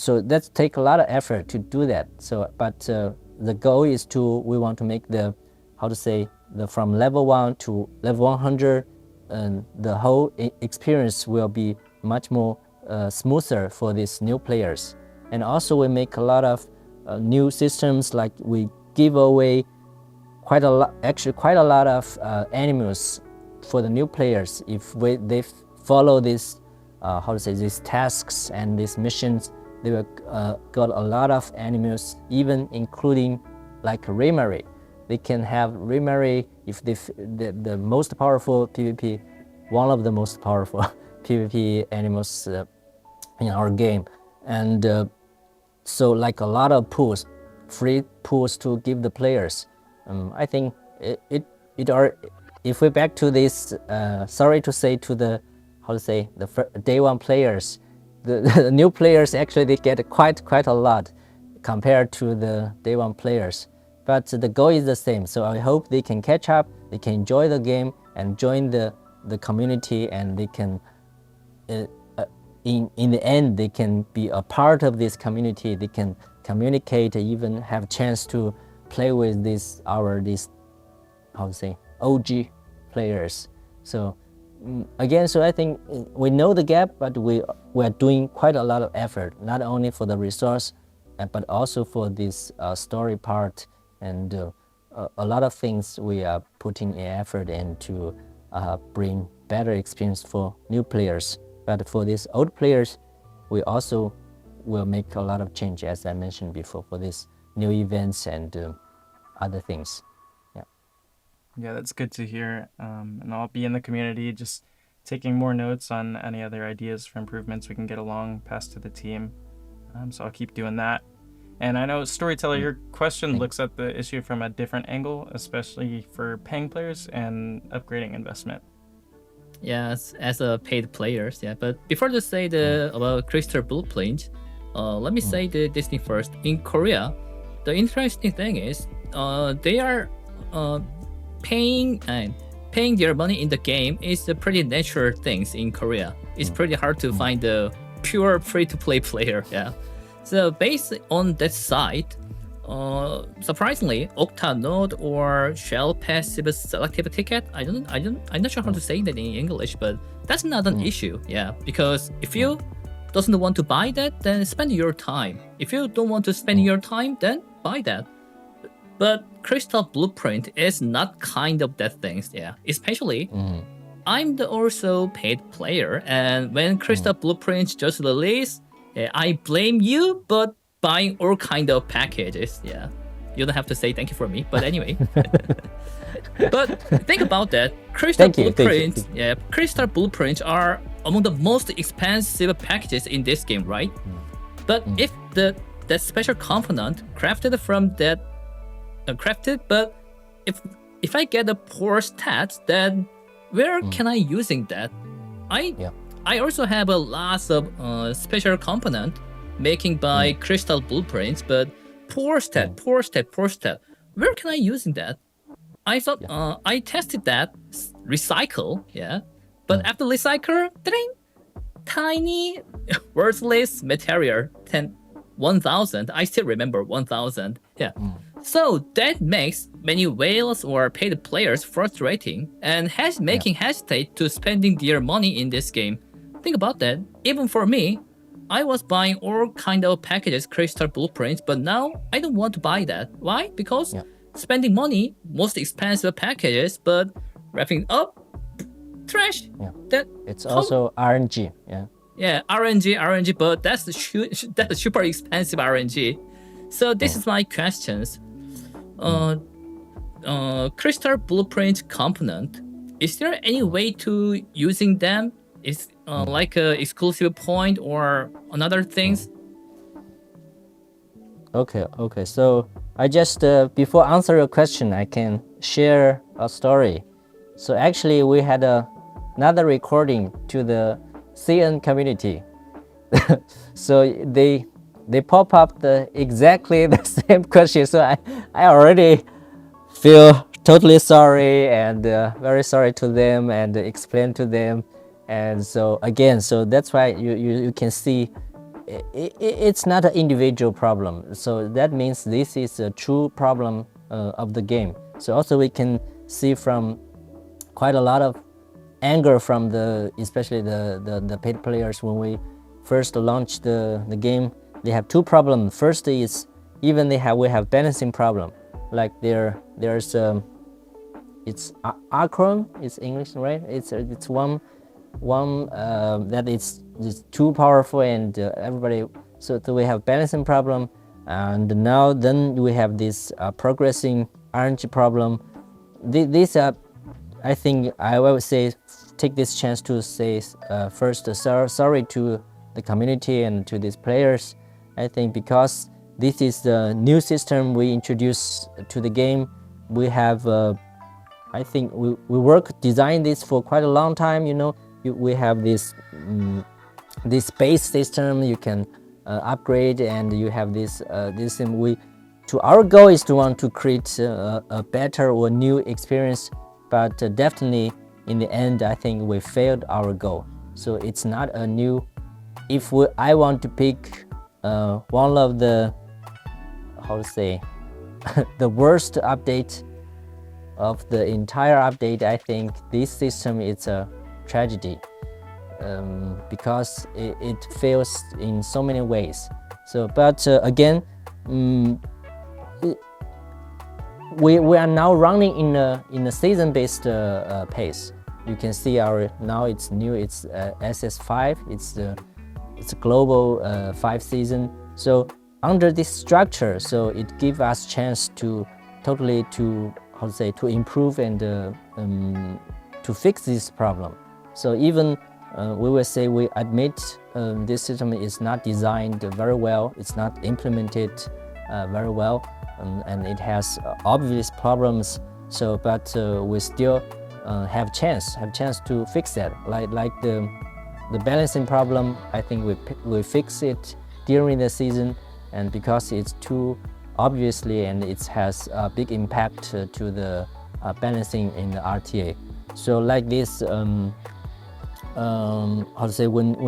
that take a lot of effort to do that. But the goal is we want to make from level 1 to level 100, and the whole experience will be much more smoother for these new players. And also we make a lot of new systems, like we give away quite a lot of animals for the new players. If they follow these these tasks and these missions, they will got a lot of animals, even including like remarry. They can have remarry if the most powerful PvP, one of the most powerful PvP animals in our game, and so like a lot of pools, free pools to give the players. I think it are, if we back to this, sorry to say to the, how to say, the day one players, the new players actually they get quite a lot compared to the day one players. But the goal is the same. So I hope they can catch up, they can enjoy the game and join the community, and they can in the end they can be a part of this community. They can communicate, even have chance to play with these how to say, OG players. So again, so I think we know the gap, but we are doing quite a lot of effort, not only for the resource, but also for this story part, and a lot of things we are putting in effort in to bring better experience for new players. But for these old players, we also will make a lot of change, as I mentioned before, for these new events and other things. Yeah, that's good to hear. And I'll be in the community just taking more notes on any other ideas for improvements we can get along, pass to the team. So I'll keep doing that. And I know, Storyteller, your question looks at the issue from a different angle, especially for paying players and upgrading investment. Yes, as a paid players, yeah. But before to say about Crystal Blueprint, let me say this thing first. In Korea, the interesting thing is they are paying their money in the game is a pretty natural things in Korea. It's pretty hard to find the pure free-to-play player, yeah. So based on that side, surprisingly, Octanode or Shell Passive Selective Ticket, I'm not sure how to say that in English, but that's not an issue, yeah. Because if you doesn't want to buy that, then spend your time. If you don't want to spend your time, then buy that. But Crystal Blueprint is not kind of that things, yeah. Especially, I'm the also paid player, and when Crystal Blueprint just released, I blame you, but buying all kind of packages, yeah. You don't have to say thank you for me, but anyway. But think about that. Crystal Blueprints, yeah, Crystal Blueprints are among the most expensive packages in this game, right? But if that special component crafted from that but if I get a poor stats, then where can I using that? I also have a lot of special component making by Crystal Blueprints, but poor stat. Where can I using that? I thought I tested that recycle, yeah, but after recycle, tiny worthless material 1,000. I still remember 1,000. Yeah. So that makes many whales or paid players frustrating and making hesitate to spending their money in this game. Think about that. Even for me, I was buying all kind of packages, Crystal Blueprints, but now I don't want to buy that. Why? Because spending money, most expensive packages, but wrapping up, trash. That it's also RNG. Yeah, RNG, but that's super expensive RNG. So this is my questions. Crystal Blueprint component, is there any way to using them? Is like a exclusive point or another things? Okay. So I just before answer your question, I can share a story. So actually, we had another recording to the CN community. So they pop up exactly the same question. So I already feel totally sorry and very sorry to them and explain to them. And so again, so that's why you can see it's not an individual problem. So that means this is a true problem of the game. So also we can see from quite a lot of anger from especially the paid players when we first launched the game. They have two problems. First is we have balancing problem. Like there's it's Acron, it's English, right? It's one that it's too powerful and everybody. So we have balancing problem. and now then we have this progressing RNG problem. These are, I think I will say, take this chance to say first sorry to the community and to these players. I think because this is the new system we introduced to the game, we have I think we design this for quite a long time. We have this base system you can upgrade, and you have this system. Our goal is to want to create a better or new experience, but definitely in the end, I think we failed our goal. So it's not a new. If I want to pick one of the, how to say, the worst update of the entire update, I think this system is a tragedy because it fails in so many ways. So, but again, we are now running in a season-based pace. You can see now it's new. It's SS5. It's a global 5 season. So under this structure, so it gives us chance to improve and to fix this problem. So even we will say we admit this system is not designed very well. It's not implemented very well, and it has obvious problems. So, but we still have chance to fix that. Like the balancing problem, I think we fix it during the season, and because it's too obviously and it has a big impact to the balancing in the RTA. So like this, when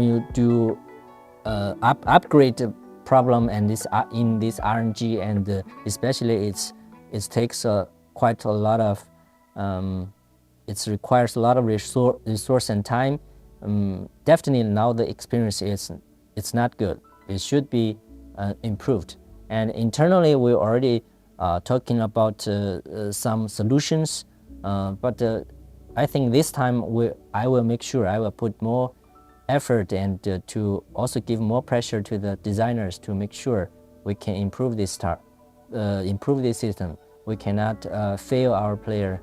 you do upgrade problem and this in this RNG, and especially it takes quite a lot of it requires a lot of resource and time. Definitely now the experience it's not good. It should be improved. And internally we're already talking about some solutions, but I think this time I will make sure I will put more effort and to also give more pressure to the designers to make sure we can improve this system. We cannot fail our player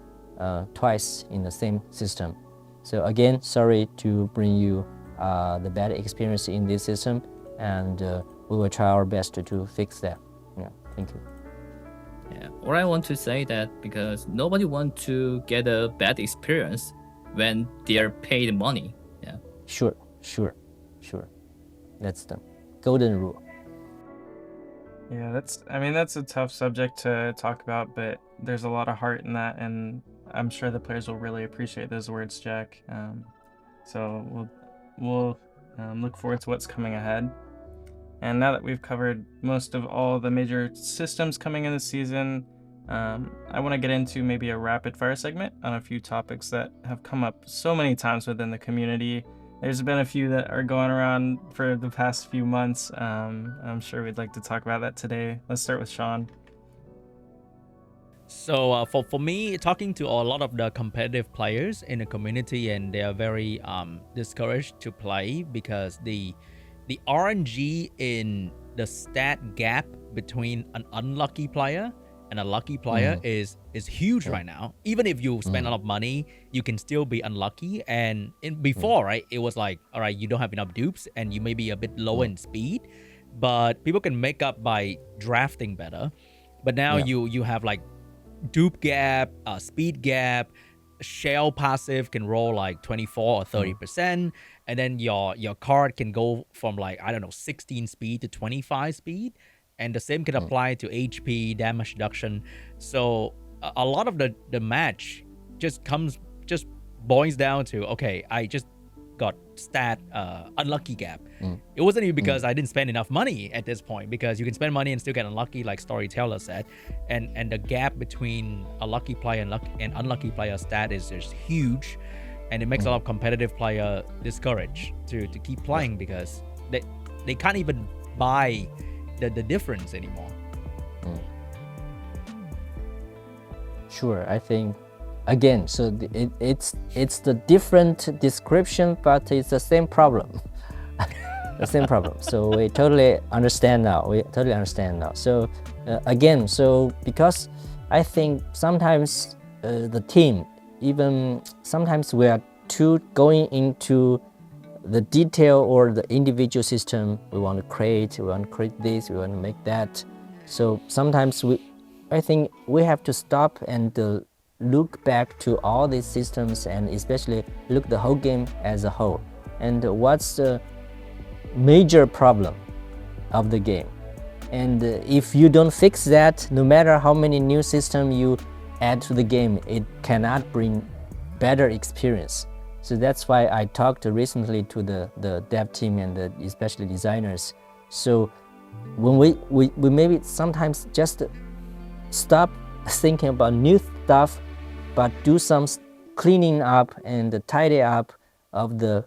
twice in the same system. So again, sorry to bring you the bad experience in this system, and we will try our best to fix that. Yeah, thank you. Yeah, or I want to say that because nobody wants to get a bad experience when they are paid money. Yeah. Sure. That's the golden rule. Yeah, that's a tough subject to talk about, but there's a lot of heart in that, and I'm sure the players will really appreciate those words, Jack. So we'll look forward to what's coming ahead. And now that we've covered most of all the major systems coming in the season, I want to get into maybe a rapid fire segment on a few topics that have come up so many times within the community. There's been a few that are going around for the past few months. I'm sure we'd like to talk about that today. Let's start with Sean. So for me, talking to a lot of the competitive players in the community, and they are very discouraged to play because the RNG in the stat gap between an unlucky player and a lucky player is huge right now. Even if you spend a lot of money, you can still be unlucky. And before, right, it was like, all right, you don't have enough dupes and you may be a bit low in speed, but people can make up by drafting better. But now you have like dupe gap, speed gap, shell passive can roll like 24 or 30%, and then your card can go from like, I don't know, 16 speed to 25 speed, and the same can apply to HP, damage reduction. So a lot of the match just boils down to, okay, I just got stat unlucky gap. It wasn't even because I didn't spend enough money at this point, because you can spend money and still get unlucky, like Storyteller said, and the gap between a lucky player and unlucky player stat is just huge, and it makes a lot of competitive player discouraged to keep playing because they can't even buy the difference anymore. Sure, I think again, so it's the different description, but it's the same problem. the same problem. So we totally understand now. So again, so because I think sometimes the team, even sometimes we are too going into the detail or the individual system we want to create. We want to create this, we want to make that. So sometimes I think we have to stop and look back to all these systems and especially look the whole game as a whole. And what's the major problem of the game? And if you don't fix that, no matter how many new systems you add to the game, it cannot bring better experience. So that's why I talked recently to the dev team and especially designers. So when we maybe sometimes just stop thinking about new stuff, but do some cleaning up and tidy up of the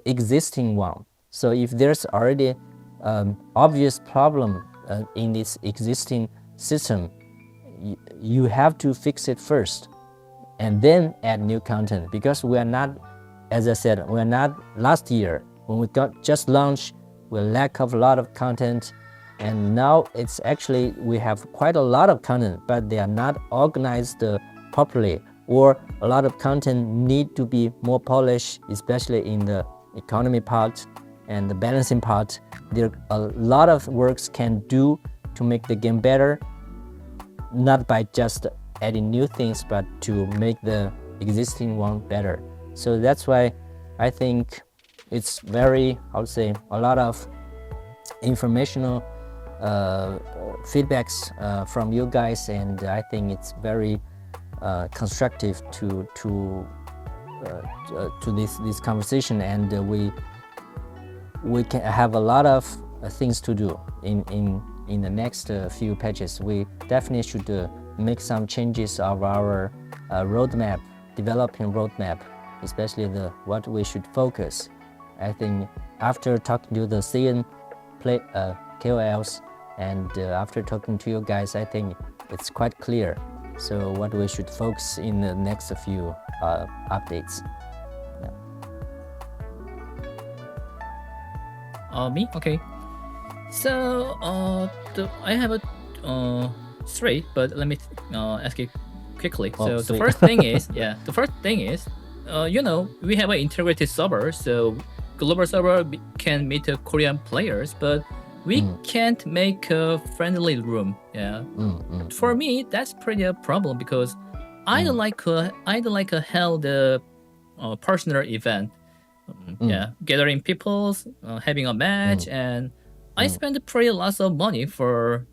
existing one. So if there's already obvious problem in this existing system, you have to fix it first and then add new content, because we are not, as I said, we're not last year when we got just launched, we lack of a lot of content, and now it's actually we have quite a lot of content, but they are not organized properly, or a lot of content need to be more polished, especially in the economy part and the balancing part. There are a lot of works can do to make the game better, not by just adding new things, but to make the existing one better. So that's why I think it's very, I would say, a lot of informational feedbacks from you guys, and I think it's very constructive to this conversation, and we can have a lot of things to do in the next few patches. We definitely should make some changes of our roadmap, developing roadmap, especially what we should focus. I think after talking to the CN KOLs and after talking to you guys, I think it's quite clear. So what we should focus in the next few updates. Me? Okay. So I have a three, but let me ask it quickly. Oh, So three. the first thing is, we have an integrated server, so global server can meet Korean players, but we can't make a friendly room. Yeah. For me, that's pretty a problem, because I'd like a held personal event. Gathering people, having a match, and I spend pretty lots of money for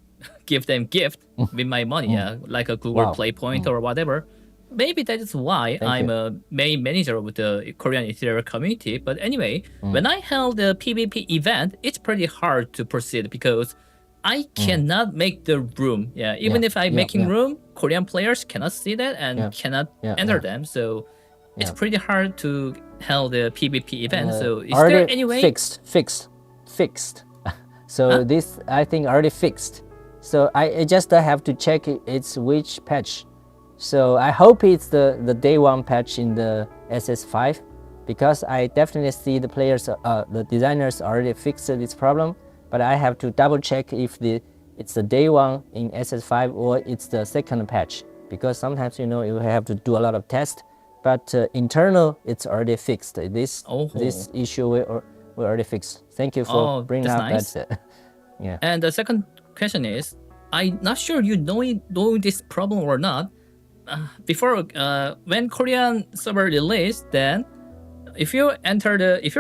give them gift with my money, like a Google Wow. Play point or whatever. Maybe that is why I'm a main manager of the Korean Ethereum community. But anyway, when I held the PvP event, it's pretty hard to proceed because I cannot make the room. Even if I'm making room, Korean players cannot see that and cannot enter them. So it's pretty hard to hold the PvP event. So is already there any way? fixed? So this I think already fixed. So I just have to check it's which patch. So I hope it's the day one patch in the SS5, because I definitely see the players, the designers already fixed this problem. But I have to double check if it's the day one in SS5 or it's the second patch, because sometimes you have to do a lot of tests. But internal, it's already fixed. This issue we already fixed. Thank you for bringing up that's nice. that. Yeah. And the second question is, I'm not sure you know this problem or not. Before, when Korean server released, then if you're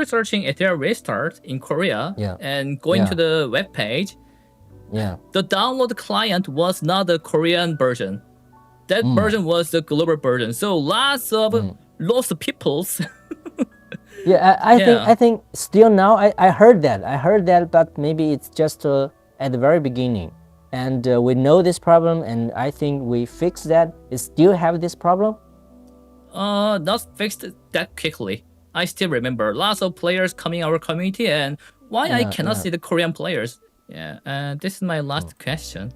searching Ethereum restart in Korea and going to the web page, the download client was not the Korean version. That version was the global version. So lots of lost peoples. I think still now I heard that, but maybe it's just at the very beginning. And we know this problem, and I think we fixed that. It still have this problem? Not fixed that quickly. I still remember lots of players coming our community, and why I cannot see the Korean players. This is my last question.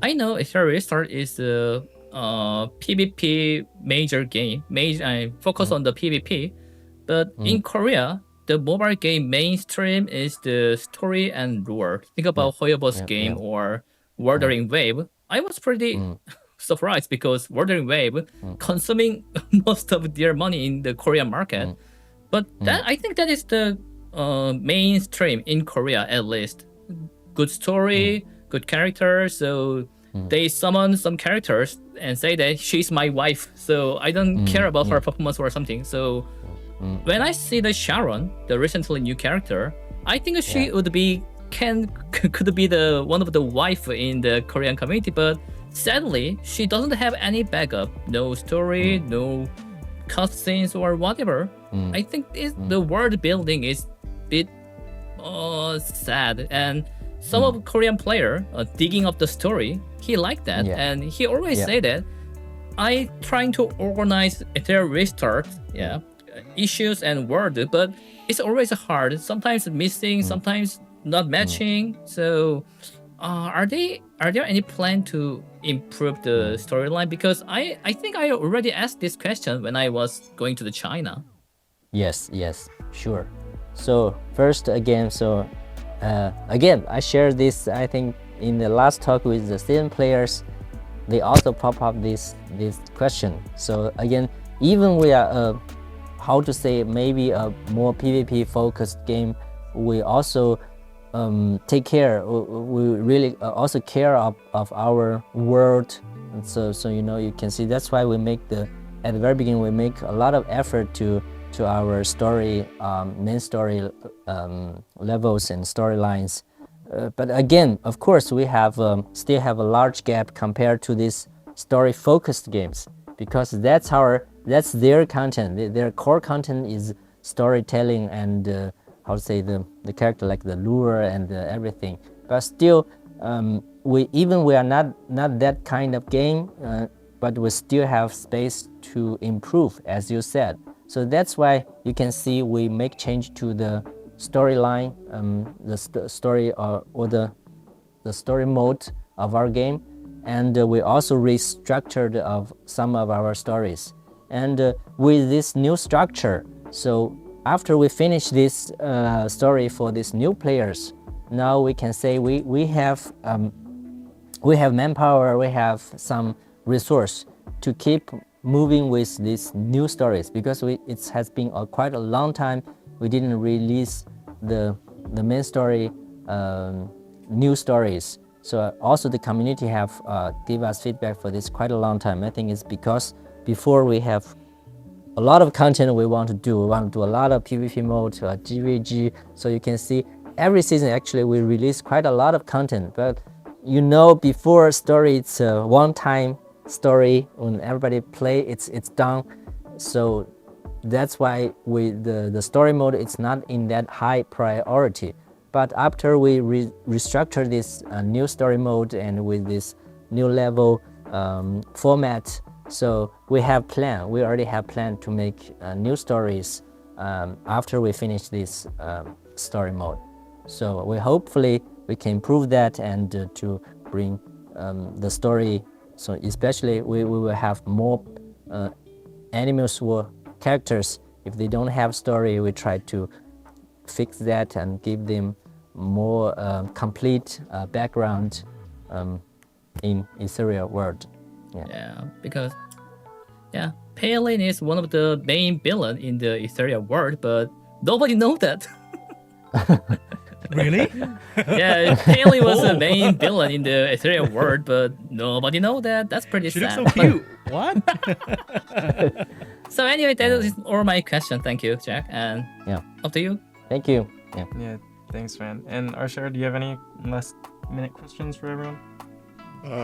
I know Ethereum Restart is a PvP major game, focus on the PvP, but in Korea, the mobile game mainstream is the story and lore. Think about Hoyover's game or Wuthering Wave. I was pretty surprised because Wuthering Wave consuming most of their money in the Korean market. But that I think that is the mainstream in Korea at least. Good story, good character. So they summon some characters and say that she's my wife. So I don't care about her performance or something. So when I see the Sharon, the recently new character, I think she would be could be the one of the wife in the Korean community. But sadly, she doesn't have any backup, no story, no cutscenes or whatever. I think the world building is a bit sad, and some of Korean player digging up the story, he liked that, and he always say that I trying to organize their restart, issues and world, but it's always hard. Sometimes missing, sometimes not matching. So, are there any plan to improve the storyline? Because I think I already asked this question when I was going to the China. Yes, sure. So first again, again, I shared this, I think, in the last talk with the season players. They also pop up this question. So again, even we are how to say, maybe a more PvP focused game, we also take care. We really also care of our world. And so you can see that's why we make at the very beginning we make a lot of effort to our story, main story levels and storylines. But again, of course, we have still have a large gap compared to these story-focused games, because that's their content. Their core content is storytelling and how to say the character, like the lure and everything. But still, we are not that kind of game, but we still have space to improve, as you said. So that's why you can see we make change to the storyline, the story or the story mode of our game, and we also restructured of some of our stories. And with this new structure, so after we finish this story for these new players, now we can say we have manpower, we have some resource to keep moving with these new stories, because it has been quite a long time we didn't release the main story new stories. So also the community have give us feedback for this quite a long time. I think it's because before we have a lot of content we want to do. We want to do a lot of PvP mode, GVG. So you can see every season actually we release quite a lot of content. But before story, it's a one-time story. When everybody play, it's done. So that's why the story mode, it's not in that high priority. But after we restructure this new story mode and with this new level format, so we already have plan to make new stories after we finish this story mode. So hopefully we can improve that and to bring the story. So especially we will have more enemies or characters. If they don't have story, we try to fix that and give them more complete background in Ethereal world. Because Palin is one of the main villain in the Ethereal world, but nobody knows that. Really? Palin was the main villain in the Ethereal world, but nobody knows that. That's pretty She sad. looks so cute. What? So anyway, that is all my question. Thank you, Jack. And up to you. Thank you. Yeah, thanks, man. And Arshar, do you have any last minute questions for everyone?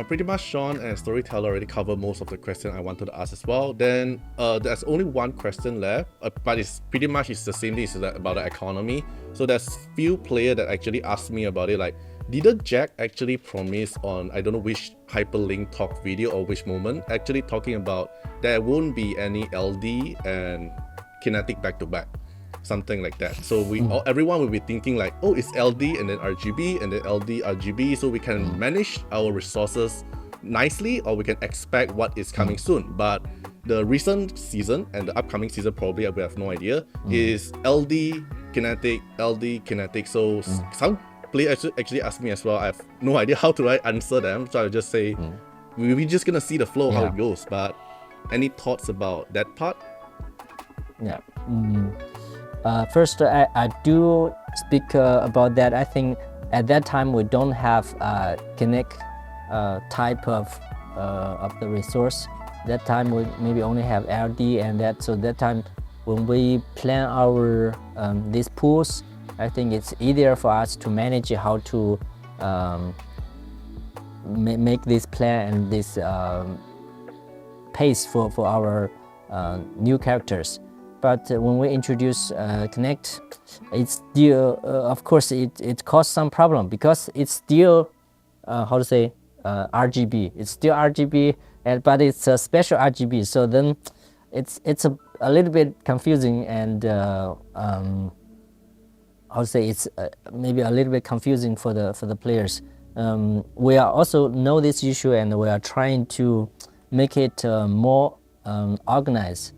Pretty much Sean and Storyteller already covered most of the questions I wanted to ask as well. Then there's only one question left, but it's pretty much the same thing, it's about the economy. So there's few players that actually asked me about it, like, didn't Jack actually promise on, I don't know which hyperlink talk video or which moment, actually talking about there won't be any LD and kinetic back-to-back, something like that. So everyone will be thinking like, oh, it's LD and then RGB and then LD RGB, so we can manage our resources nicely, or we can expect what is coming soon. But the recent season and the upcoming season, probably we have no idea, is LD kinetic, LD kinetic. So some players actually ask me as well. I have no idea how to answer them. So I'll just say, we're just gonna see the flow, how it goes. But any thoughts about that part? Yeah. First, I do speak about that. I think at that time we don't have kinetic type of the resource. That time we maybe only have LD and that. So that time when we plan our these pools, I think it's easier for us to manage how to make this plan and this pace for our new characters. But when we introduce Connect, it's still, of course, it caused some problem because it's still, RGB. It's still RGB, but it's a special RGB. So then it's a little bit confusing and it's maybe a little bit confusing for the players. We are also know this issue and we are trying to make it more organized.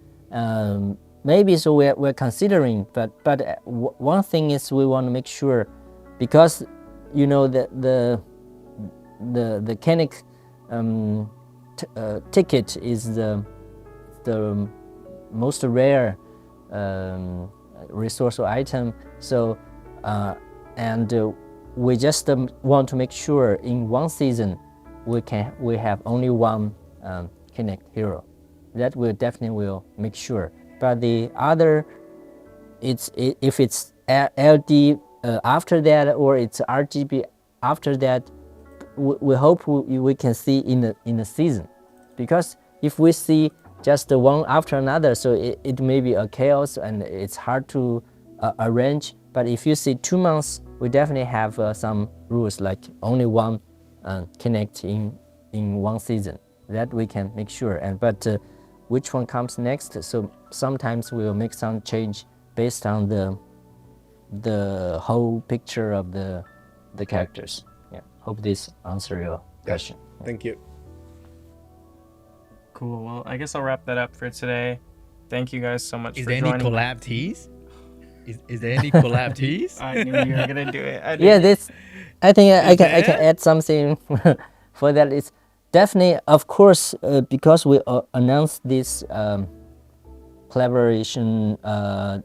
Maybe so we're considering, but one thing is we want to make sure, because you know the Connect ticket is the most rare resource or item. So we just want to make sure in one season we have only one Connect hero. That we definitely will make sure. But the other, if it's LD after that or it's RGB after that, we hope we can see in the season, because if we see just one after another, so it may be a chaos and it's hard to arrange. But if you see 2 months, we definitely have some rules like only one Connect in one season. That we can make sure. But which one comes next? So sometimes we will make some change based on the whole picture of the characters. Yeah. Hope this answer your question. Thank you. Cool. Well, I guess I'll wrap that up for today. Thank you guys so much Is for there any joining. collab tease? Is there any collab tease? I knew you were gonna do it. Yeah, this. I think I can there? add something for that. It's definitely, of course, because we announced this collaboration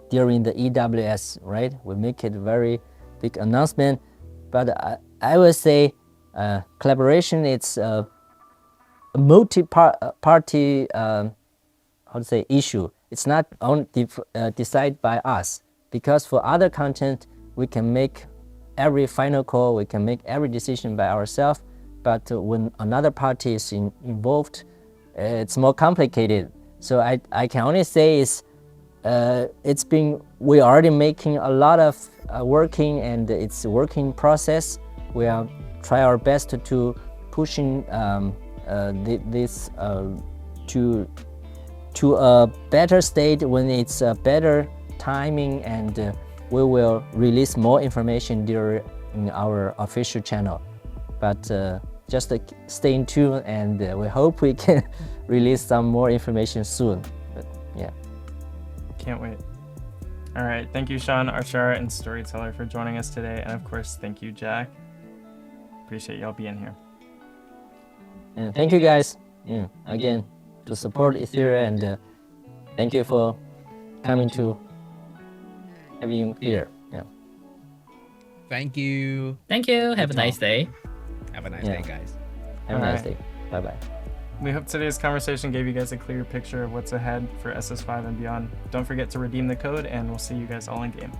during the EWS, right? We make it a very big announcement. But I would say collaboration, it's a multi-party issue. It's not only decided by us, because for other content we can make every final call, we can make every decision by ourselves. But when another party is involved, it's more complicated. So I can only say we already making a lot of working, and it's a working process. We are try our best to pushing this to a better state when it's a better timing, and we will release more information during our official channel. But just stay tuned, and we hope we can release some more information soon. But yeah. Can't wait. All right. Thank you, Sean, Archara, and Storyteller for joining us today. And of course, thank you, Jack. Appreciate y'all being here. And thank you guys again to support Ethereum, and thank you for coming to having you here. Yeah. Thank you. Thank you. Have a nice day. Have a nice Yeah. day, guys. Have a nice Alright. day. Bye bye. We hope today's conversation gave you guys a clear picture of what's ahead for SS5 and beyond. Don't forget to redeem the code, and we'll see you guys all in game.